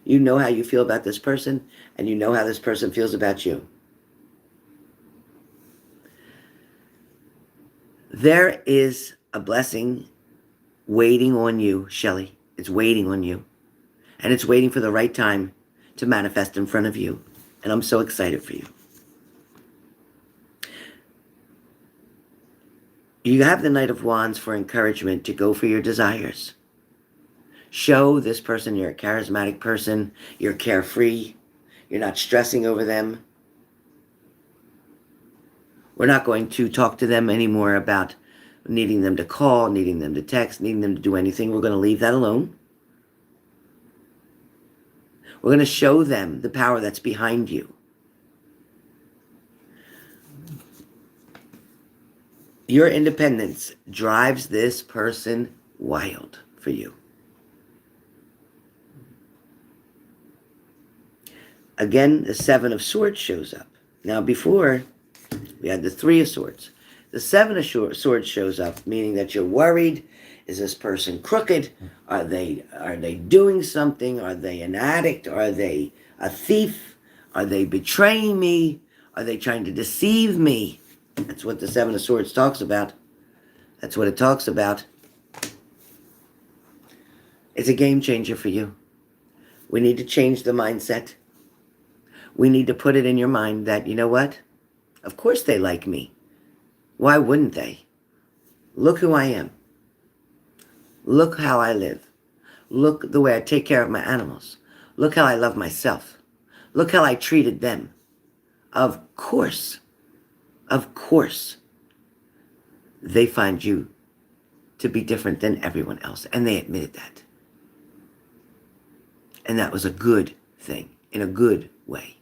you know how you feel about this person, and you know how this person feels about you. There is a blessing waiting on you, Shelley. It's waiting on you. And it's waiting for the right time to manifest in front of you. And I'm so excited for you. You have the Knight of Wands for encouragement to go for your desires. Show this person you're a charismatic person. You're carefree. You're not stressing over them. We're not going to talk to them anymore about needing them to call, needing them to text, needing them to do anything. We're going to leave that alone. We're going to show them the power that's behind you. Your independence drives this person wild for you. Again, the 7 of Swords shows up. Now, before, we had the 3 of Swords. The 7 of Swords shows up, meaning that you're worried. Is this person crooked? Are they doing something? Are they an addict? Are they a thief? Are they betraying me? Are they trying to deceive me? That's what the Seven of Swords talks about. That's what it talks about. It's a game changer for you. We need to change the mindset. We need to put it in your mind that, you know what? Of course they like me. Why wouldn't they? Look who I am. Look how I live. Look the way I take care of my animals. Look how I love myself. Look how I treated them. Of course, they find you to be different than everyone else. And they admitted that. And that was a good thing, in a good way.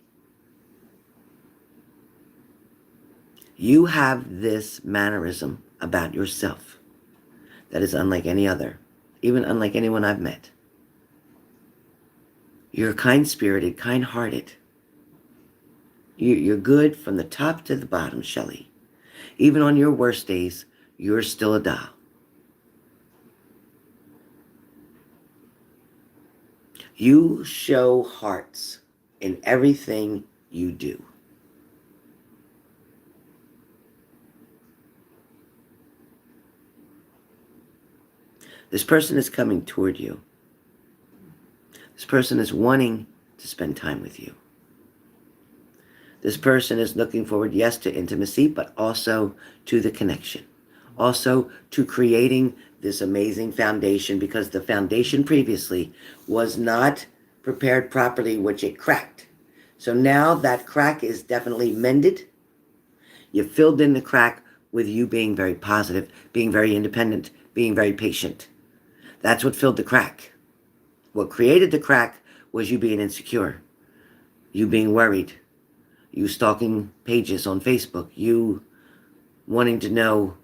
You have this mannerism about yourself that is unlike any other, even unlike anyone I've met. You're kind-spirited, kind-hearted. You're good from the top to the bottom, Shelley. Even on your worst days, you're still a doll. You show hearts in everything you do. This person is coming toward you. This person is wanting to spend time with you. This person is looking forward, yes, to intimacy, but also to the connection. Also to creating this amazing foundation, because the foundation previously was not prepared properly, which it cracked. So now that crack is definitely mended. You filled in the crack with you being very positive, being very independent, being very patient. That's what filled the crack. What created the crack was you being insecure, you being worried, you stalking pages on Facebook, you wanting to know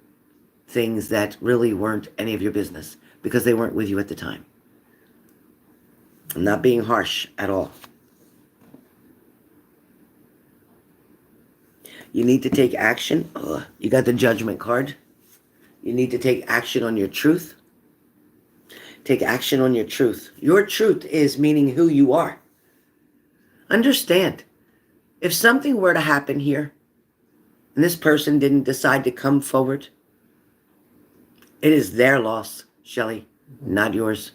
things that really weren't any of your business because they weren't with you at the time. I'm not being harsh at all. You need to take action. You got the Judgment card. You need to take action on your truth. Take action on your truth. Your truth is meaning who you are. Understand, if something were to happen here, and this person didn't decide to come forward, it is their loss, Shelley, not yours.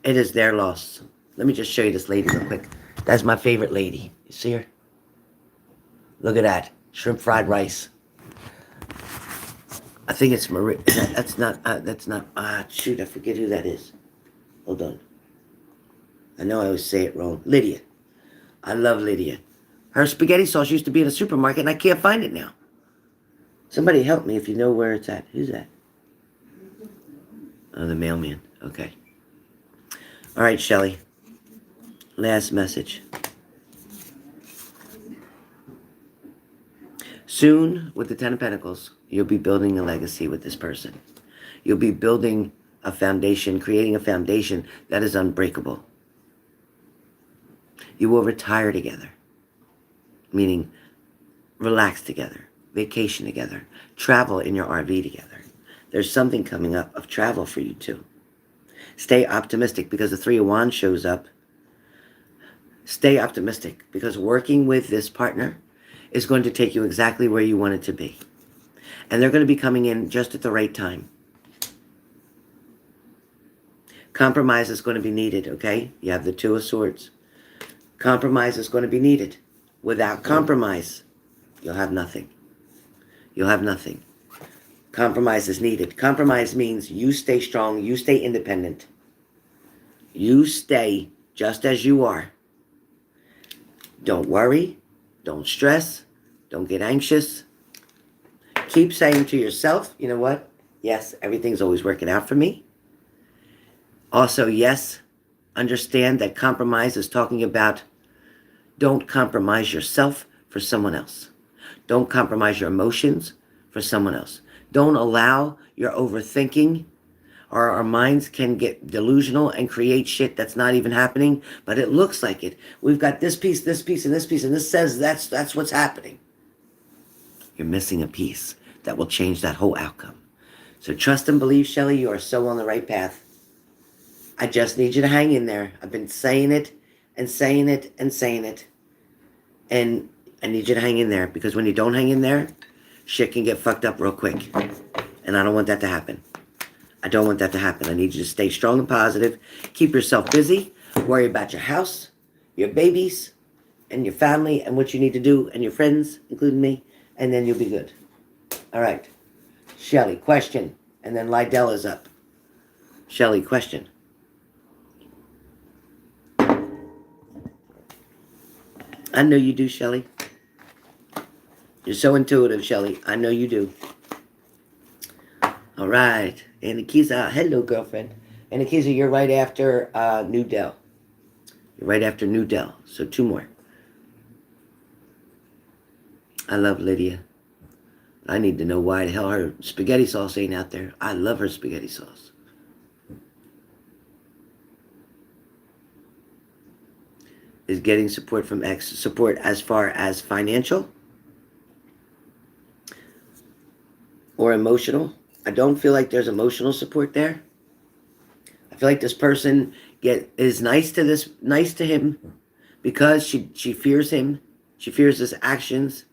It is their loss. Let me just show you this lady real quick. That's my favorite lady. You see her? Look at that. Shrimp fried rice. I think it's Marie. That's not, shoot, I forget who that is. Hold on. I know I always say it wrong. Lydia. I love Lydia. Her spaghetti sauce used to be in a supermarket and I can't find it now. Somebody help me if you know where it's at. Who's that? Oh, the mailman. Okay. All right, Shelley. Last message. Soon, with the Ten of Pentacles, you'll be building a legacy with this person. You'll be building a foundation, creating a foundation that is unbreakable. You will retire together, meaning relax together, vacation together, travel in your RV together. There's something coming up of travel for you too. Stay optimistic because the Three of Wands shows up. Stay optimistic because working with this partner is going to take you exactly where you want it to be. And they're going to be coming in just at the right time. Compromise is going to be needed, okay? You have the Two of Swords. Compromise is going to be needed. Without compromise, you'll have nothing. You'll have nothing. Compromise is needed. Compromise means you stay strong, you stay independent. You stay just as you are. Don't worry. Don't stress. Don't get anxious. Keep saying to yourself, you know what? Yes, everything's always working out for me. Also, yes, understand that compromise is talking about don't compromise yourself for someone else. Don't compromise your emotions for someone else. Don't allow your overthinking, or our minds can get delusional and create shit that's not even happening, but it looks like it. We've got this piece, and this piece, and this says that's what's happening. You're missing a piece that will change that whole outcome. So trust and believe, Shelley, you are so on the right path. I just need you to hang in there. I've been saying it, and saying it and saying it. And I need you to hang in there, because when you don't hang in there, shit can get fucked up real quick. And I don't want that to happen. I don't want that to happen. I need you to stay strong and positive. Keep yourself busy. Worry about your house, your babies, and your family, and what you need to do, and your friends, including me, and then you'll be good. All right. Shelly, question. And then Lydell is up. Shelly, question. I know you do, Shelly. You're so intuitive, Shelly. I know you do. All right. And Akiza, hello, girlfriend. And Akiza, you're right after New Dell. You're right after New Dell. So 2 more. I love Lydia. I need to know why the hell her spaghetti sauce ain't out there. I love her spaghetti sauce. Is getting support from X support as far as financial or emotional? I don't feel like there's emotional support there. I feel like this person is nice to him because she fears him. She fears his actions.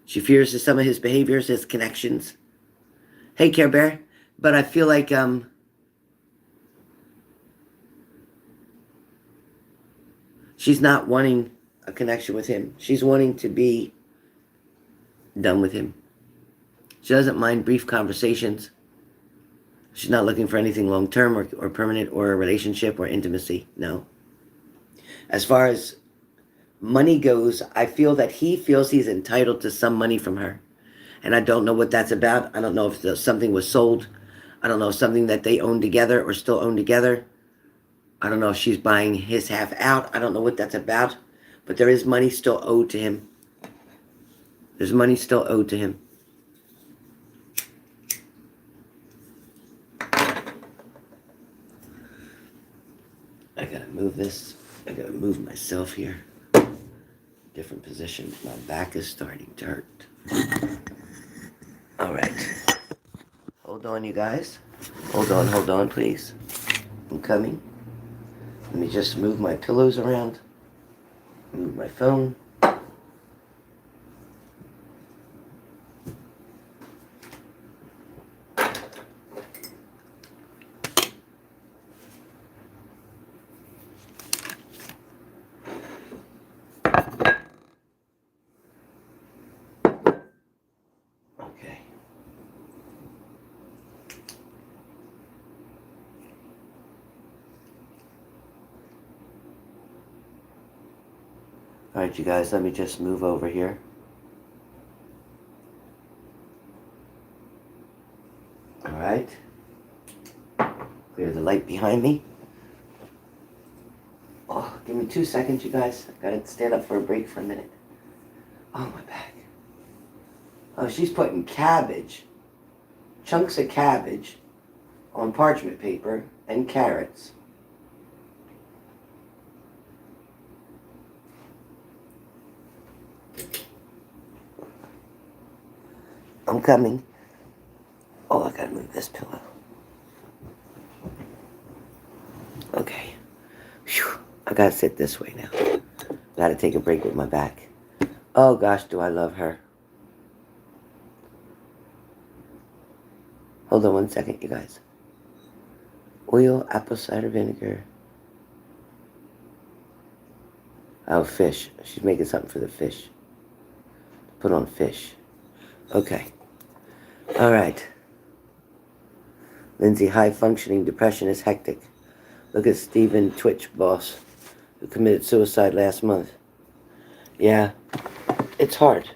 She fears some of his behaviors, his connections. Hey, Care Bear. But I feel like she's not wanting a connection with him. She's wanting to be done with him. She doesn't mind brief conversations. She's not looking for anything long-term or permanent or a relationship or intimacy. No. As far as money goes, I feel that he feels he's entitled to some money from her. And I don't know what that's about. I don't know if something was sold. I don't know if something that they own together or still own together. I don't know if she's buying his half out. I don't know what that's about. But there is money still owed to him. There's money still owed to him. I gotta move this. I gotta move myself here. Different position. My back is starting to hurt. All right. Hold on, you guys. Hold on, please. I'm coming. Let me just move my pillows around. Move my phone. Okay. All right, you guys, let me just move over here. All right. Clear the light behind me. Oh, give me 2 seconds, you guys. I gotta stand up for a break for a minute. Oh, my back. Oh, she's putting cabbage, chunks of cabbage, on parchment paper and carrots. I'm coming. Oh, I gotta move this pillow. Okay. Whew. I gotta sit this way now. Gotta take a break with my back. Oh gosh, do I love her. Hold on 1 second, you guys. Oil, apple cider vinegar. Oh, fish. She's making something for the fish. Put on fish. Okay. All right. Lindsay, high-functioning depression is hectic. Look at Stephen Twitch, boss, who committed suicide last month. Yeah, it's hard.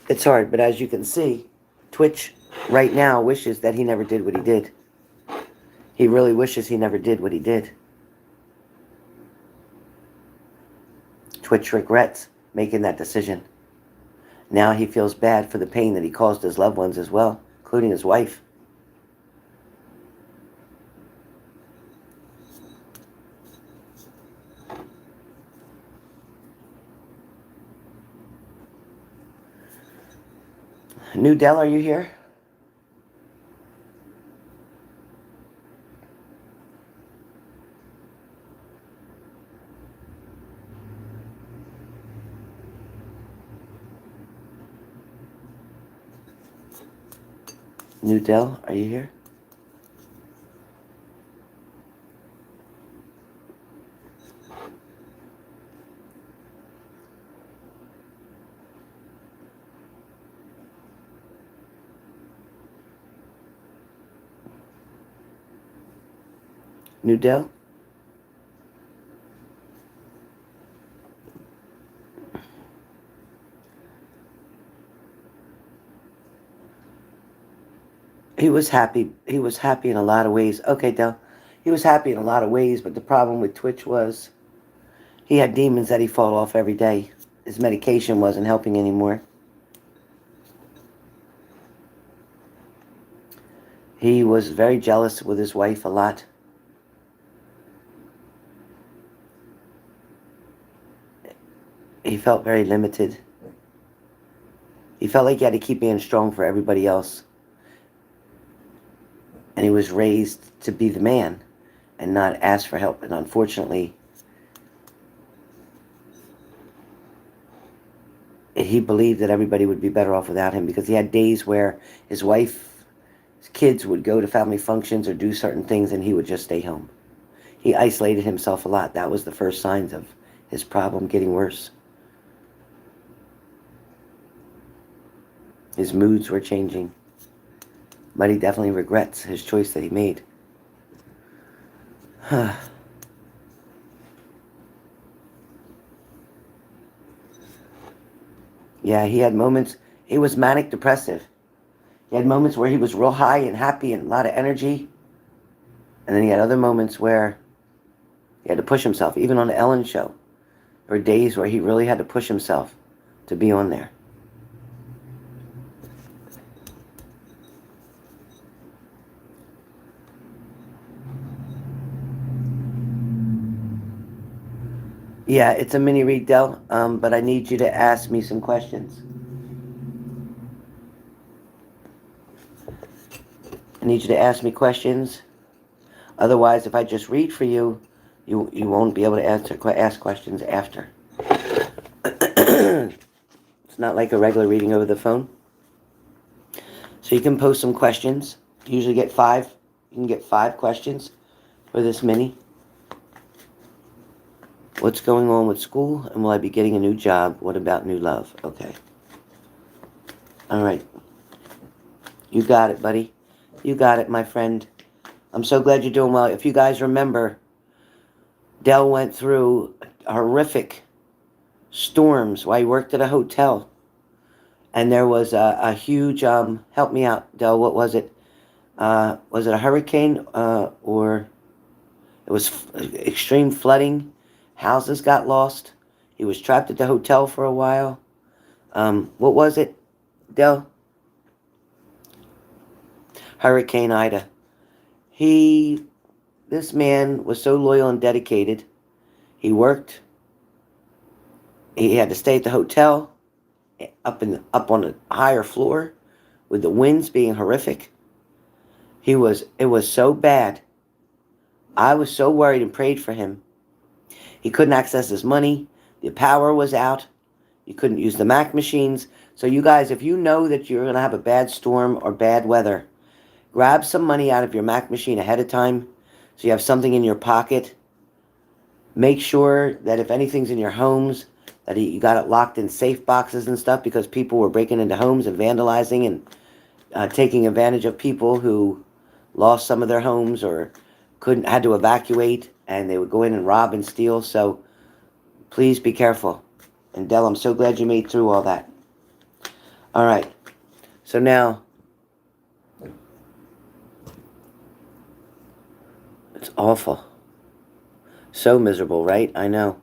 It's hard, but as you can see, Twitch right now wishes that he never did what he did. He really wishes he never did what he did. Twitch regrets making that decision. Now he feels bad for the pain that he caused his loved ones as well, including his wife. New Dell, are you here? Nudell, are you here? Nudell? He was happy. He was happy in a lot of ways. Okay, Del. He was happy in a lot of ways, but the problem with Twitch was he had demons that he fought off every day. His medication wasn't helping anymore. He was very jealous with his wife a lot. He felt very limited. He felt like he had to keep being strong for everybody else. And he was raised to be the man and not ask for help. And unfortunately, he believed that everybody would be better off without him, because he had days where his wife, his kids would go to family functions or do certain things and he would just stay home. He isolated himself a lot. That was the first signs of his problem getting worse. His moods were changing. But he definitely regrets his choice that he made. Yeah, he had moments. He was manic depressive. He had moments where he was real high and happy and a lot of energy. And then he had other moments where he had to push himself. Even on the Ellen show, there were days where he really had to push himself to be on there. Yeah, it's a mini read, Del, but I need you to ask me some questions. I need you to ask me questions. Otherwise, if I just read for you, you won't be able to ask questions after. It's not like a regular reading over the phone. So you can post some questions. You usually get 5. You can get 5 questions for this mini. What's going on with school, and will I be getting a new job? What about new love? Okay. All right. You got it, buddy. You got it, my friend. I'm so glad you're doing well. If you guys remember, Del went through horrific storms while he worked at a hotel. And there was a huge, help me out, Del, what was it? Was it a hurricane or it was extreme flooding? Houses got lost. He was trapped at the hotel for a while. What was it, Del? Hurricane Ida. This man was so loyal and dedicated. He worked. He had to stay at the hotel up on a higher floor with the winds being horrific. It was so bad. I was so worried and prayed for him. He couldn't access his money. The power was out. You couldn't use the Mac machines. So you guys, if you know that you're going to have a bad storm or bad weather, grab some money out of your Mac machine ahead of time so you have something in your pocket. Make sure that if anything's in your homes, that you got it locked in safe boxes and stuff, because people were breaking into homes and vandalizing and taking advantage of people who lost some of their homes or had to evacuate, and they would go in and rob and steal. So please be careful. And Del, I'm so glad you made through all that. All right. So now, it's awful. So miserable, right? I know.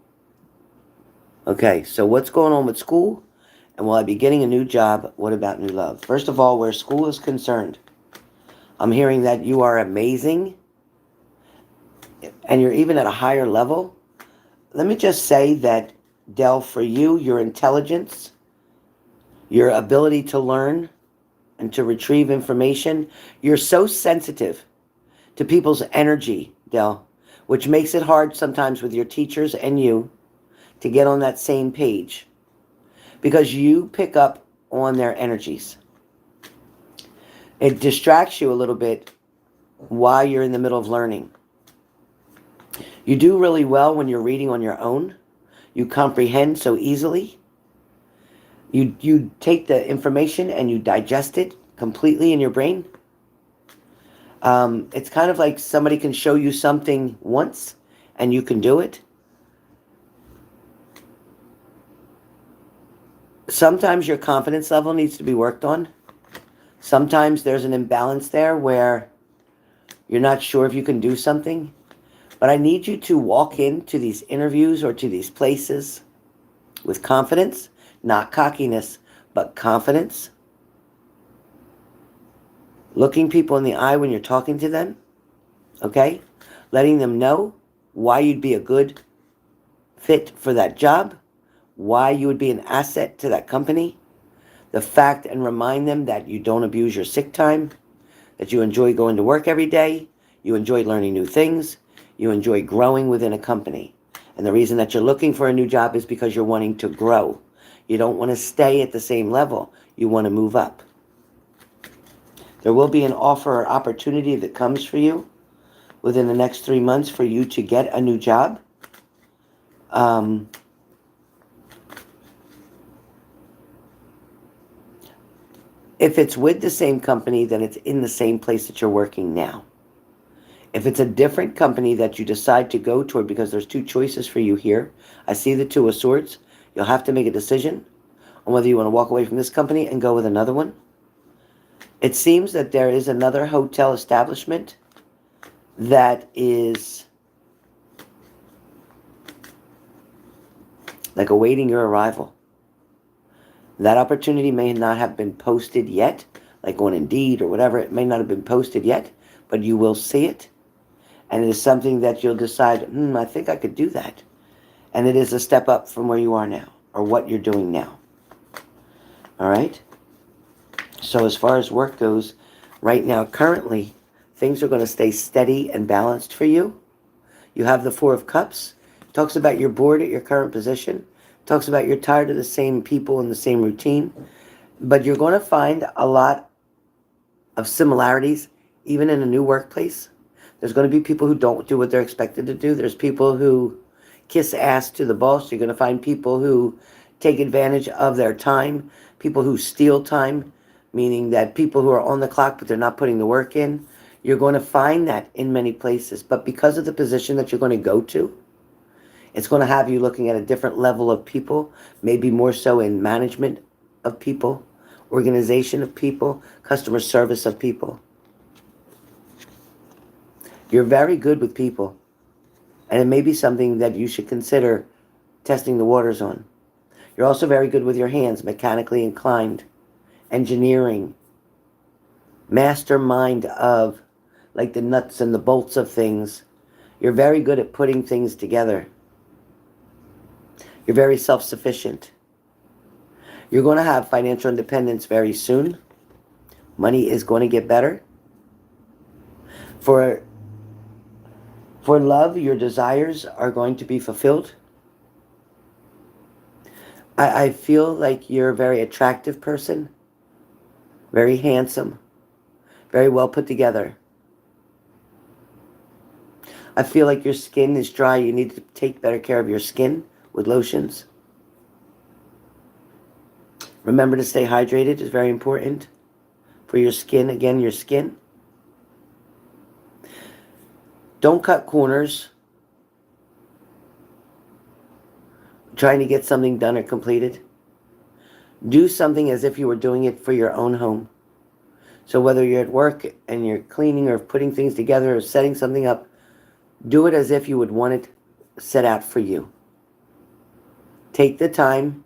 Okay, so what's going on with school? And will I be getting a new job? What about new love? First of all, where school is concerned, I'm hearing that you are amazing and you're even at a higher level. Let me just say that, Del, for you, your intelligence, your ability to learn and to retrieve information, you're so sensitive to people's energy, Del, which makes it hard sometimes with your teachers and you to get on that same page, because you pick up on their energies. It distracts you a little bit while you're in the middle of learning. You do really well when you're reading on your own. You comprehend so easily. You take the information and you digest it completely in your brain. It's kind of like somebody can show you something once and you can do it. Sometimes your confidence level needs to be worked on. Sometimes there's an imbalance there where you're not sure if you can do something. But I need you to walk into these interviews or to these places with confidence, not cockiness, but confidence. Looking people in the eye when you're talking to them, okay? Letting them know why you'd be a good fit for that job, why you would be an asset to that company, the fact and remind them that you don't abuse your sick time, that you enjoy going to work every day, you enjoy learning new things, you enjoy growing within a company. And the reason that you're looking for a new job is because you're wanting to grow. You don't want to stay at the same level. You want to move up. There will be an offer or opportunity that comes for you within the next 3 months for you to get a new job. If it's with the same company, then it's in the same place that you're working now. If it's a different company that you decide to go toward, because there's two choices for you here. I see the Two of Swords. You'll have to make a decision on whether you want to walk away from this company and go with another one. It seems that there is another hotel establishment that is like awaiting your arrival. That opportunity may not have been posted yet, like on Indeed or whatever. It may not have been posted yet, but you will see it. And it is something that you'll decide, I think I could do that. And it is a step up from where you are now, or what you're doing now. All right? So as far as work goes, right now, currently, things are going to stay steady and balanced for you. You have the Four of Cups. Talks about you're bored at your current position. Talks about you're tired of the same people and the same routine. But you're going to find a lot of similarities, even in a new workplace. There's going to be people who don't do what they're expected to do. There's people who kiss ass to the boss. You're going to find people who take advantage of their time. People who steal time, meaning that people who are on the clock but they're not putting the work in. You're going to find that in many places. But because of the position that you're going to go to, it's going to have you looking at a different level of people, maybe more so in management of people, organization of people, customer service of people. You're very good with people, and it may be something that you should consider testing the waters on. You're also very good with your hands, mechanically inclined, engineering, mastermind of like the nuts and the bolts of things. You're very good at putting things together. You're very self-sufficient. You're going to have financial independence very soon. Money is going to get better. For love, your desires are going to be fulfilled. I feel like you're a very attractive person, very handsome, very well put together. I feel like your skin is dry. You need to take better care of your skin with lotions. Remember to stay hydrated is very important for your skin. Again, your skin. Don't cut corners trying to get something done or completed. Do something as if you were doing it for your own home. So whether you're at work and you're cleaning or putting things together or setting something up, do it as if you would want it set out for you. Take the time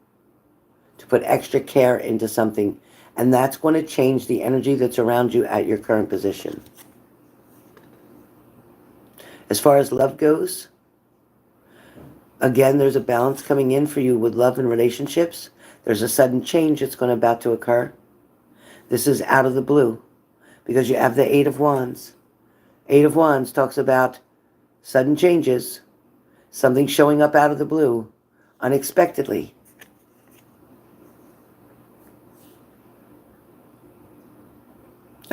to put extra care into something, and that's going to change the energy that's around you at your current position. As far as love goes, again, there's a balance coming in for you with love and relationships. There's a sudden change that's about to occur. This is out of the blue because you have the Eight of Wands. Eight of Wands talks about sudden changes, something showing up out of the blue, unexpectedly.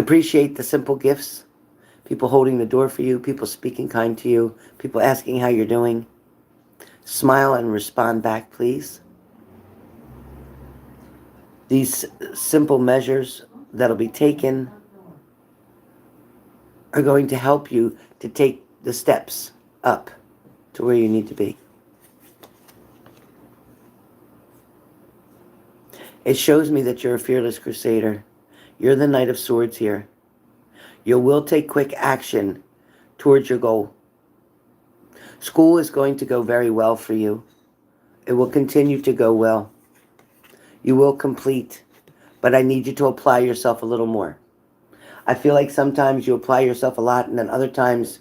Appreciate the simple gifts. People holding the door for you, people speaking kind to you, people asking how you're doing. Smile and respond back, please. These simple measures that'll be taken are going to help you to take the steps up to where you need to be. It shows me that you're a fearless crusader. You're the Knight of Swords here. You will take quick action towards your goal. School is going to go very well for you. It will continue to go well. You will complete, but I need you to apply yourself a little more. I feel like sometimes you apply yourself a lot, and then other times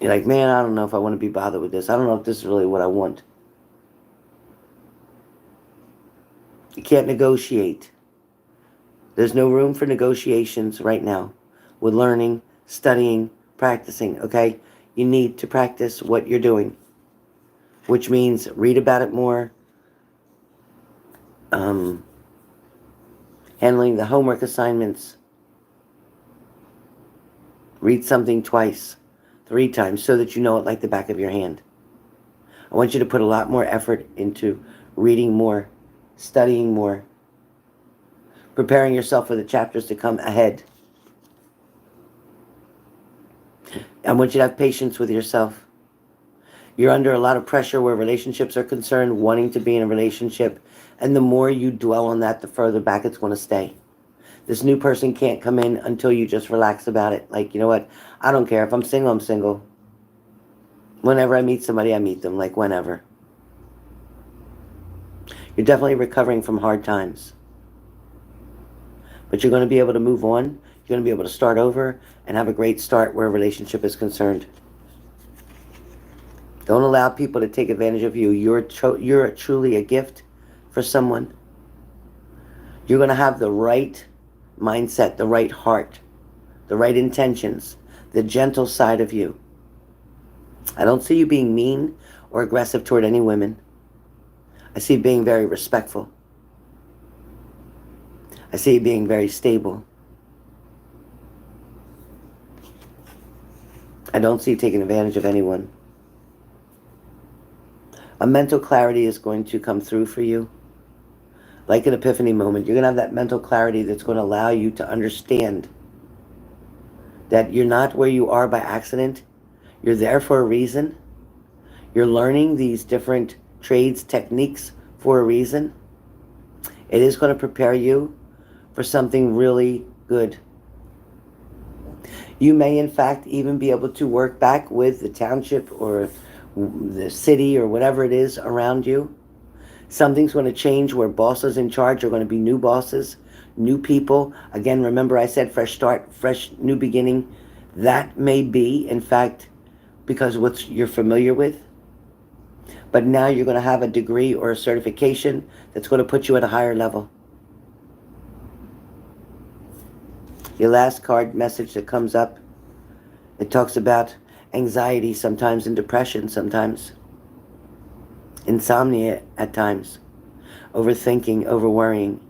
you're like, man, I don't know if I want to be bothered with this. I don't know if this is really what I want. You can't negotiate. There's no room for negotiations right now with learning, studying, practicing, okay? You need to practice what you're doing, which means read about it more, handling the homework assignments, read something twice, 3 times, so that you know it like the back of your hand. I want you to put a lot more effort into reading more, studying more, preparing yourself for the chapters to come ahead. I want you to have patience with yourself. You're under a lot of pressure where relationships are concerned, wanting to be in a relationship, and the more you dwell on that, the further back it's going to stay. This new person can't come in until you just relax about it. Like, you know what? I don't care. If I'm single, I'm single. Whenever I meet somebody, I meet them, like whenever. You're definitely recovering from hard times. But you're going to be able to move on. You're going to be able to start over and have a great start where a relationship is concerned. Don't allow people to take advantage of you. You're truly a gift for someone. You're going to have the right mindset, the right heart, the right intentions, the gentle side of you. I don't see you being mean or aggressive toward any women. I see you being very respectful. I see you being very stable. I don't see you taking advantage of anyone. A mental clarity is going to come through for you. Like an epiphany moment. You're going to have that mental clarity that's going to allow you to understand that you're not where you are by accident. You're there for a reason. You're learning these different trades, techniques for a reason. It is going to prepare you for something really good. You may, in fact, even be able to work back with the township or the city or whatever it is around you. Something's going to change where bosses in charge are going to be new bosses, new people. Again, remember I said fresh start, fresh new beginning. That may be, in fact, because what you're familiar with. But now you're going to have a degree or a certification that's going to put you at a higher level. Your last card message that comes up, it talks about anxiety sometimes and depression sometimes. Insomnia at times. Overthinking, overworrying.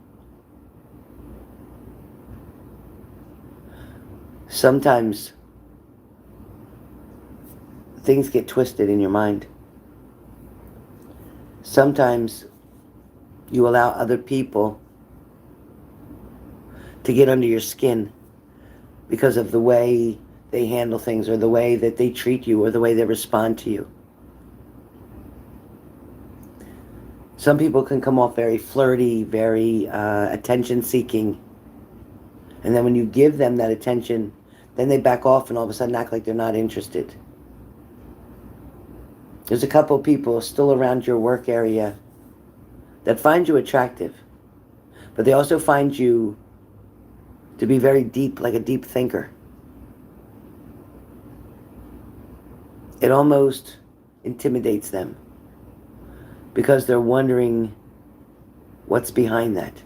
Sometimes things get twisted in your mind. Sometimes you allow other people to get under your skin because of the way they handle things or the way that they treat you or the way they respond to you. Some people can come off very flirty, very attention-seeking. And then when you give them that attention, then they back off and all of a sudden act like they're not interested. There's a couple people still around your work area that find you attractive, but they also find you to be very deep, like a deep thinker. It almost intimidates them because they're wondering what's behind that.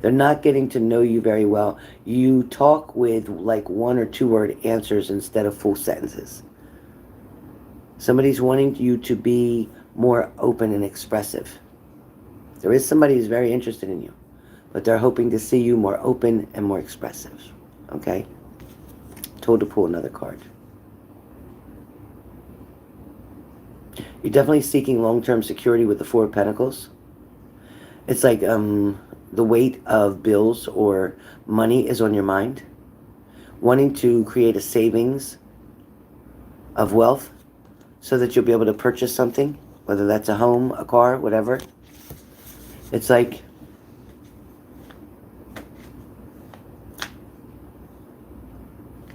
They're not getting to know you very well. You talk with like 1 or 2 word answers instead of full sentences. Somebody's wanting you to be more open and expressive. There is somebody who's very interested in you, but they're hoping to see you more open and more expressive. Okay? Told to pull another card. You're definitely seeking long-term security with the Four of Pentacles. It's like the weight of bills or money is on your mind. Wanting to create a savings of wealth so that you'll be able to purchase something, whether that's a home, a car, whatever. It's like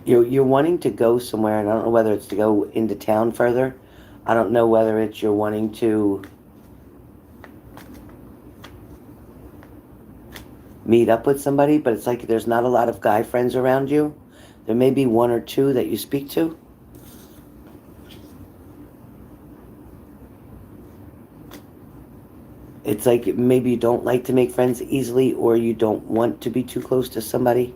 you're wanting to go somewhere, and I don't know whether it's to go into town further. I don't know whether it's you're wanting to meet up with somebody, but it's like there's not a lot of guy friends around you. There may be one or two that you speak to. It's like maybe you don't like to make friends easily, or you don't want to be too close to somebody.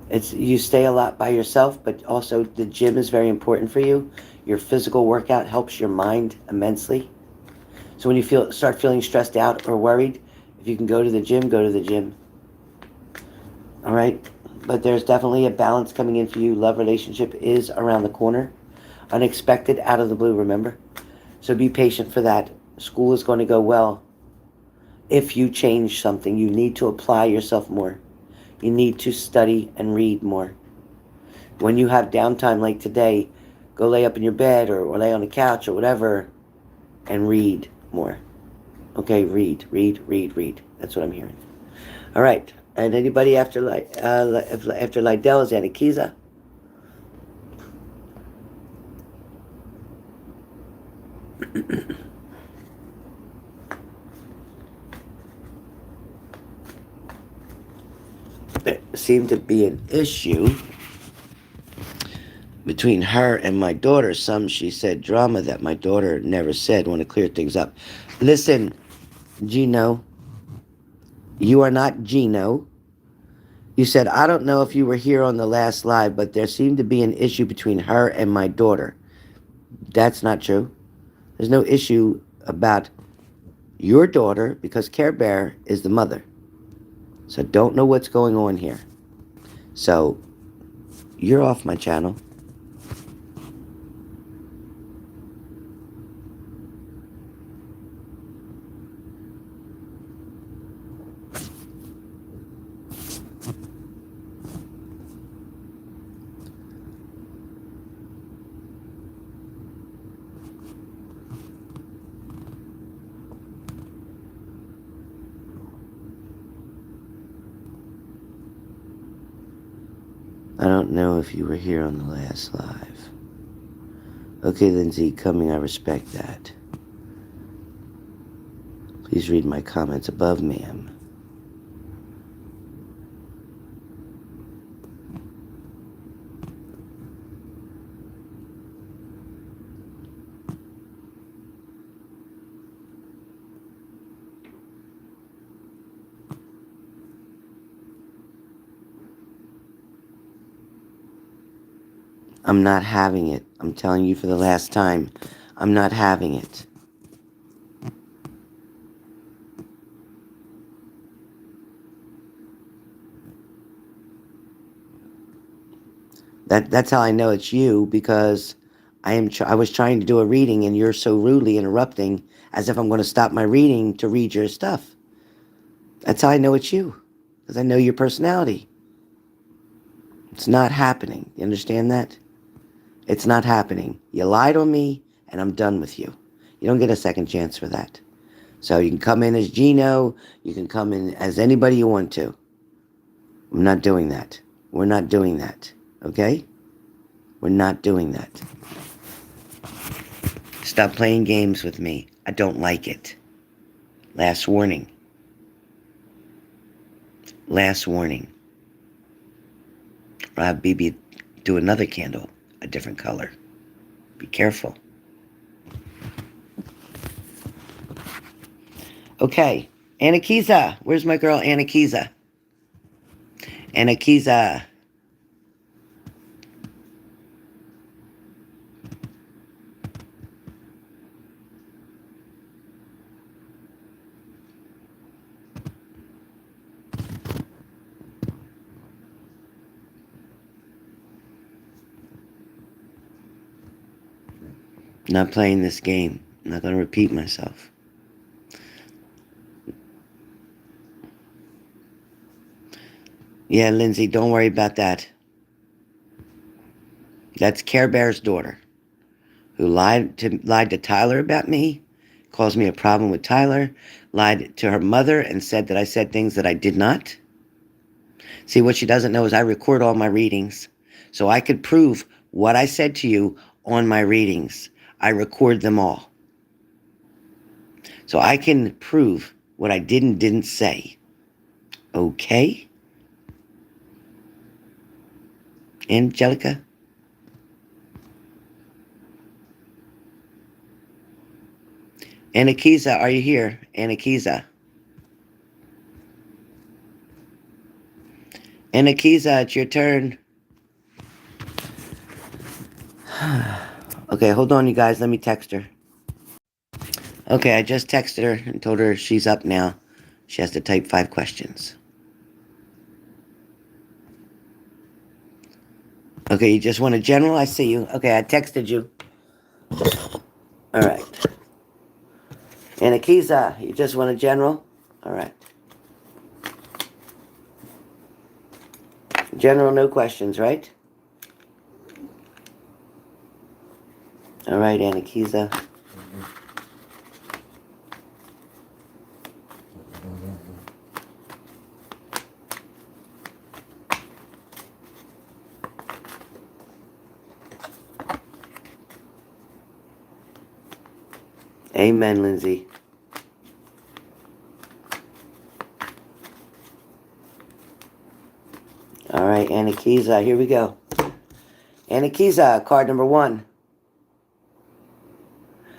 It's you stay a lot by yourself, but also the gym is very important for you. Your physical workout helps your mind immensely. So when you start feeling stressed out or worried, if you can go to the gym, go to the gym. All right? But there's definitely a balance coming in for you. Love relationship is around the corner. Unexpected, out of the blue, remember? So be patient for that. School is going to go well. If you change something, you need to apply yourself more. You need to study and read more. When you have downtime like today, go lay up in your bed or lay on the couch or whatever and read more. Okay, read. That's what I'm hearing. All right. And anybody after Lydell is Anakiza? There seemed to be an issue between her and my daughter. She said drama that my daughter never said. Want to clear things up. Listen, Gino, you are not Gino. You said, I don't know if you were here on the last live, but there seemed to be an issue between her and my daughter. That's not true. There's no issue about your daughter because Care Bear is the mother. So don't know what's going on here. So you're off my channel. I don't know if you were here on the last live. Okay, Lindsay, coming, I respect that. Please read my comments above, ma'am. I'm not having it. I'm telling you for the last time. I'm not having it. That's how I know it's you, because I was trying to do a reading and you're so rudely interrupting as if I'm going to stop my reading to read your stuff. That's how I know it's you, because I know your personality. It's not happening. You understand that? It's not happening. You lied on me, and I'm done with you. You don't get a second chance for that. So you can come in as Gino. You can come in as anybody you want to. I'm not doing that. We're not doing that. Okay? We're not doing that. Stop playing games with me. I don't like it. Last warning. Last warning. Rob BB, do another candle, a different color. Be careful. Okay. Anakiza. Where's my girl Anakiza? Anakiza. Not playing this game. I'm not going to repeat myself. Yeah, Lindsay, don't worry about that. That's Care Bear's daughter, who lied to Tyler about me, caused me a problem with Tyler, lied to her mother and said that I said things that I did not. See, what she doesn't know is I record all my readings, so I could prove what I said to you on my readings. I record them all. So I can prove what I didn't say. Okay? Angelica? Anakiza, are you here? Anakiza. Anakiza, it's your turn. Okay, hold on, you guys. Let me text her. Okay, I just texted her and told her she's up now. She has to type 5 questions. Okay, you just want a general? I see you. Okay, I texted you. All right. Anakiza, you just want a general? All right. General, no questions, right? All right, Anakiza. Amen, Lindsay. All right, Anakiza, here we go. Anakiza, card number 1.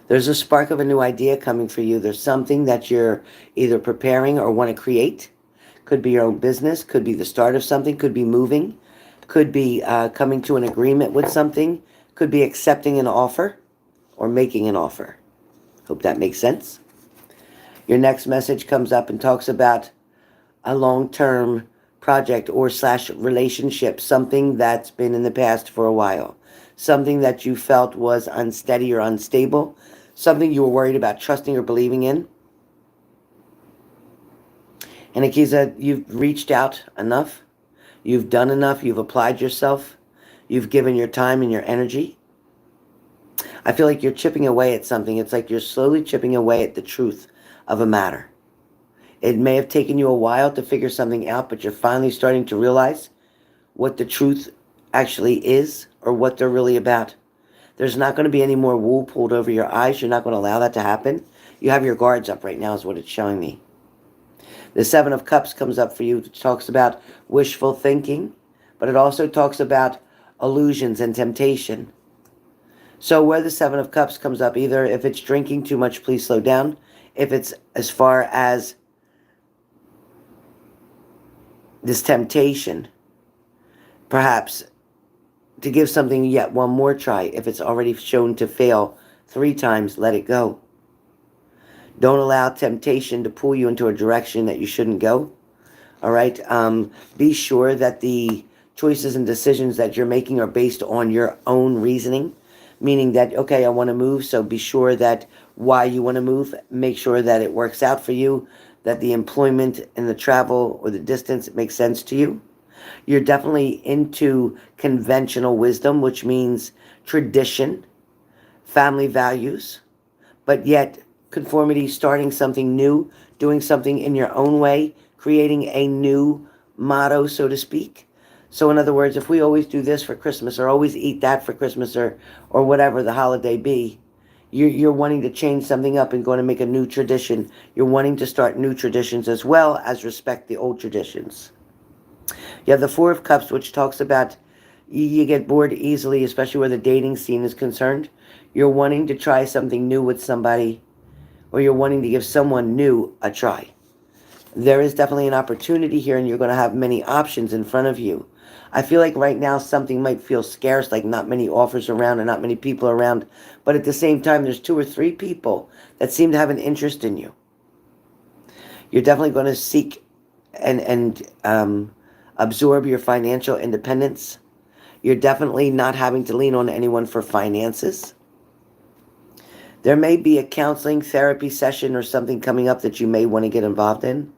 There's a spark of a new idea coming for you. There's something that you're either preparing or want to create. Could be your own business, could be the start of something, could be moving, could be coming to an agreement with something, could be accepting an offer or making an offer. Hope that makes sense. Your next message comes up and talks about a long-term project or / relationship, something that's been in the past for a while, something that you felt was unsteady or unstable, something you were worried about trusting or believing in. And Akiza, you've reached out enough, you've done enough, you've applied yourself, you've given your time and your energy. I feel like you're chipping away at something. It's like you're slowly chipping away at the truth of a matter. It may have taken you a while to figure something out, but you're finally starting to realize what the truth actually is or what they're really about. There's not going to be any more wool pulled over your eyes. You're not going to allow that to happen. You have your guards up right now is what it's showing me. The 7 of Cups comes up for you. It talks about wishful thinking, but it also talks about illusions and temptation. So where the 7 of Cups comes up, either if it's drinking too much, please slow down. If it's as far as this temptation, perhaps to give something yet one more try. If it's already shown to fail 3 times, let it go. Don't allow temptation to pull you into a direction that you shouldn't go. All right? Be sure that the choices and decisions that you're making are based on your own reasoning, meaning that, okay, I want to move, so be sure that why you want to move, make sure that it works out for you, that the employment and the travel or the distance makes sense to you. You're definitely into conventional wisdom, which means tradition, family values, but yet conformity, starting something new, doing something in your own way, creating a new motto, so to speak. So in other words, if we always do this for Christmas or always eat that for Christmas or whatever the holiday be, you're wanting to change something up and going to make a new tradition. You're wanting to start new traditions as well as respect the old traditions. You have the 4 of Cups, which talks about you get bored easily, especially where the dating scene is concerned. You're wanting to try something new with somebody, or you're wanting to give someone new a try. There is definitely an opportunity here, and you're going to have many options in front of you. I feel like right now something might feel scarce, like not many offers around and not many people around. But at the same time, there's 2 or 3 people that seem to have an interest in you. You're definitely going to seek and absorb your financial independence. You're definitely not having to lean on anyone for finances. There may be a counseling therapy session or something coming up that you may want to get involved in.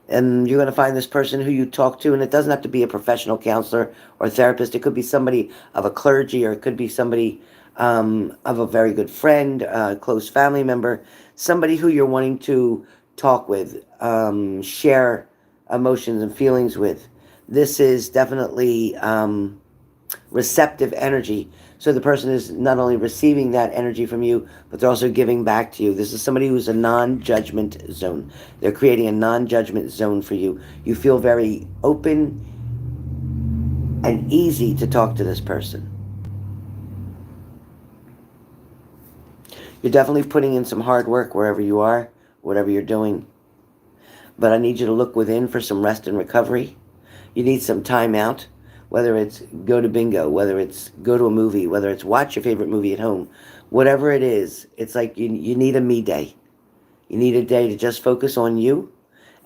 And you're going to find this person who you talk to, and it doesn't have to be a professional counselor or therapist. It could be somebody of a clergy, or it could be somebody of a very good friend, a close family member, somebody who you're wanting to talk with, share emotions and feelings with. This is definitely receptive energy. So the person is not only receiving that energy from you, but they're also giving back to you. This is somebody who's a non-judgment zone. They're creating a non-judgment zone for you. You feel very open and easy to talk to this person. You're definitely putting in some hard work wherever you are, whatever you're doing. But I need you to look within for some rest and recovery. You need some time out. Whether it's go to bingo, whether it's go to a movie, whether it's watch your favorite movie at home, whatever it is, it's like you need a me day. You need a day to just focus on you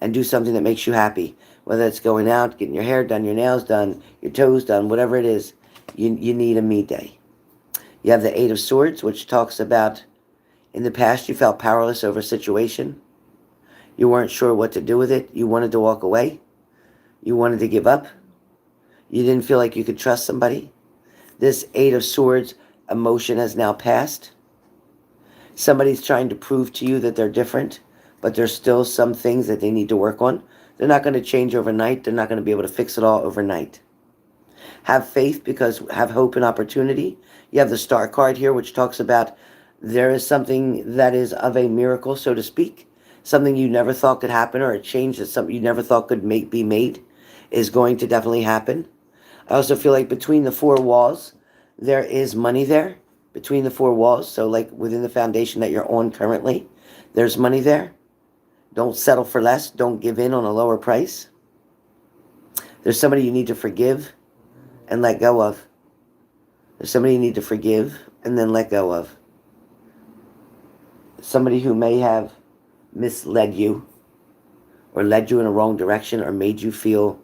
and do something that makes you happy. Whether it's going out, getting your hair done, your nails done, your toes done, whatever it is, you need a me day. You have the Eight of Swords, which talks about in the past you felt powerless over a situation. You weren't sure what to do with it. You wanted to walk away. You wanted to give up. You didn't feel like you could trust somebody. This Eight of Swords emotion has now passed. Somebody's trying to prove to you that they're different, but there's still some things that they need to work on. They're not going to change overnight. They're not going to be able to fix it all overnight. Have faith, because have hope and opportunity. You have the Star card here, which talks about there is something that is of a miracle, so to speak. Something you never thought could happen, or a change that something you never thought could be made is going to definitely happen. I also feel like between the four walls, there is money there. Between the four walls, so like within the foundation that you're on currently, there's money there. Don't settle for less. Don't give in on a lower price. There's somebody you need to forgive and let go of. There's somebody you need to forgive and then let go of. Somebody who may have misled you or led you in a wrong direction, or made you feel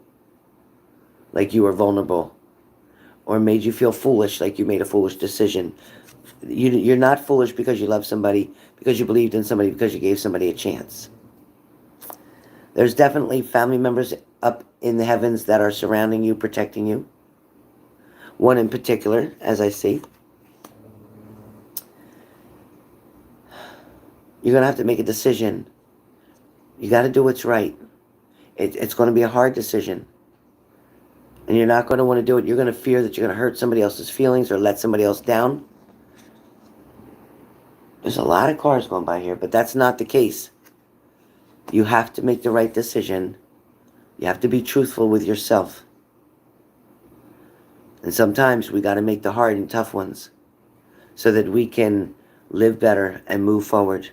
like you were vulnerable, or made you feel foolish, like you made a foolish decision. You're not foolish because you love somebody, because you believed in somebody, because you gave somebody a chance. There's definitely family members up in the heavens that are surrounding you, protecting you. One in particular, as I see. You're going to have to make a decision. You got to do what's right. It's going to be a hard decision. And you're not going to want to do it. You're going to fear that you're going to hurt somebody else's feelings or let somebody else down. There's a lot of cars going by here, but that's not the case. You have to make the right decision. You have to be truthful with yourself. And sometimes we got to make the hard and tough ones so that we can live better and move forward.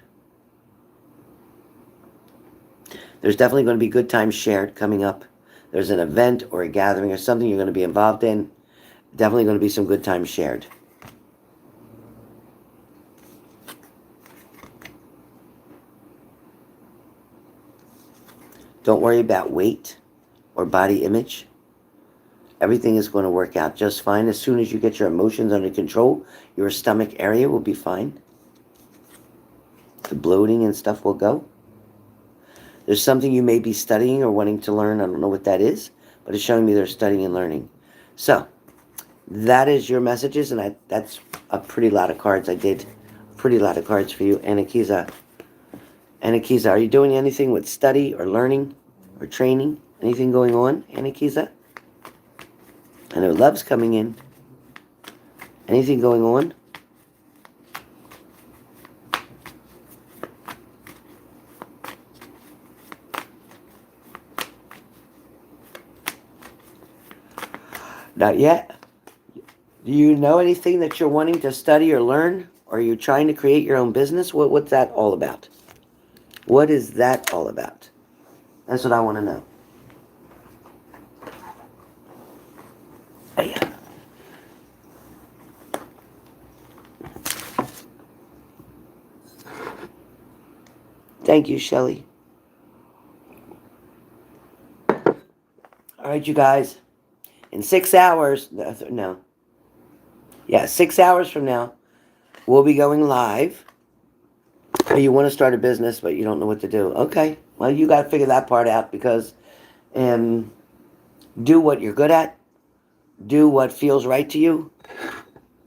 There's definitely going to be good times shared coming up. There's an event or a gathering or something you're going to be involved in. Definitely going to be some good times shared. Don't worry about weight or body image. Everything is going to work out just fine. As soon as you get your emotions under control, your stomach area will be fine. The bloating and stuff will go. There's something you may be studying or wanting to learn. I don't know what that is, but it's showing me they're studying and learning. So, that is your messages, and that's a pretty lot of cards. I did a pretty lot of cards for you, Anakiza. Anakiza, are you doing anything with study or learning or training? Anything going on, Anakiza? I know love's coming in. Anything going on? Not yet. Do you know anything that you're wanting to study or learn? Or are you trying to create your own business? What's that all about? What is that all about? That's what I want to know. Hey. Thank you, Shelley. All right, you guys. In 6 hours, no. Yeah, 6 hours from now, we'll be going live You want to start a business, but you don't know what to do. Okay, well, you got to figure that part out, because do what you're good at. Do what feels right to you.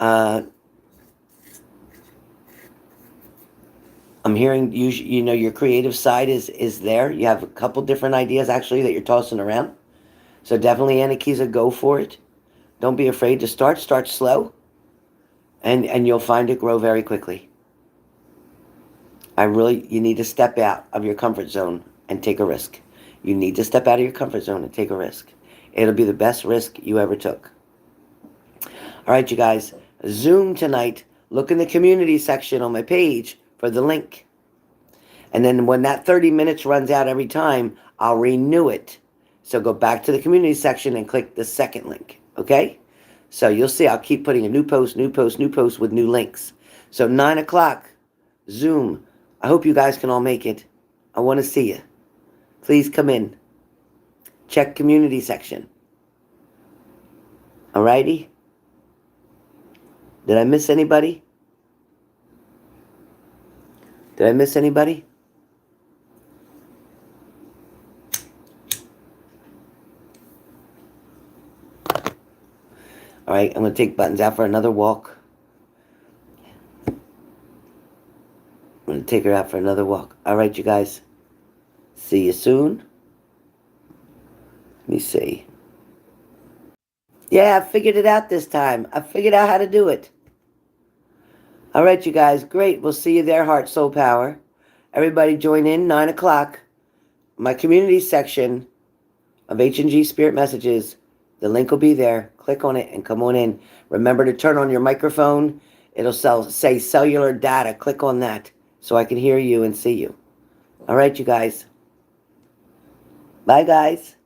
I'm hearing you know your creative side is there. You have a couple different ideas actually that you're tossing around. So definitely, Anakiza, go for it. Don't be afraid to start. Start slow, and you'll find it grow very quickly. You need to step out of your comfort zone and take a risk. You need to step out of your comfort zone and take a risk. It'll be the best risk you ever took. All right, you guys, Zoom tonight. Look in the community section on my page for the link. And then when that 30 minutes runs out every time, I'll renew it. So go back to the community section and click the second link, okay? So you'll see I'll keep putting a new post with new links. So 9 o'clock, Zoom. I hope you guys can all make it. I want to see you. Please come in. Check community section. Alrighty? Did I miss anybody? Did I miss anybody? All right, I'm going to take Buttons out for another walk. I'm going to take her out for another walk. All right, you guys. See you soon. Let me see. Yeah, I figured it out this time. I figured out how to do it. All right, you guys. Great. We'll see you there, Heart, Soul, Power. Everybody join in, 9 o'clock. My community section of H&G Spirit Messages. The link will be there. Click on it and come on in. Remember to turn on your microphone. It'll say cellular data. Click on that so I can hear you and see you. All right, you guys. Bye, guys.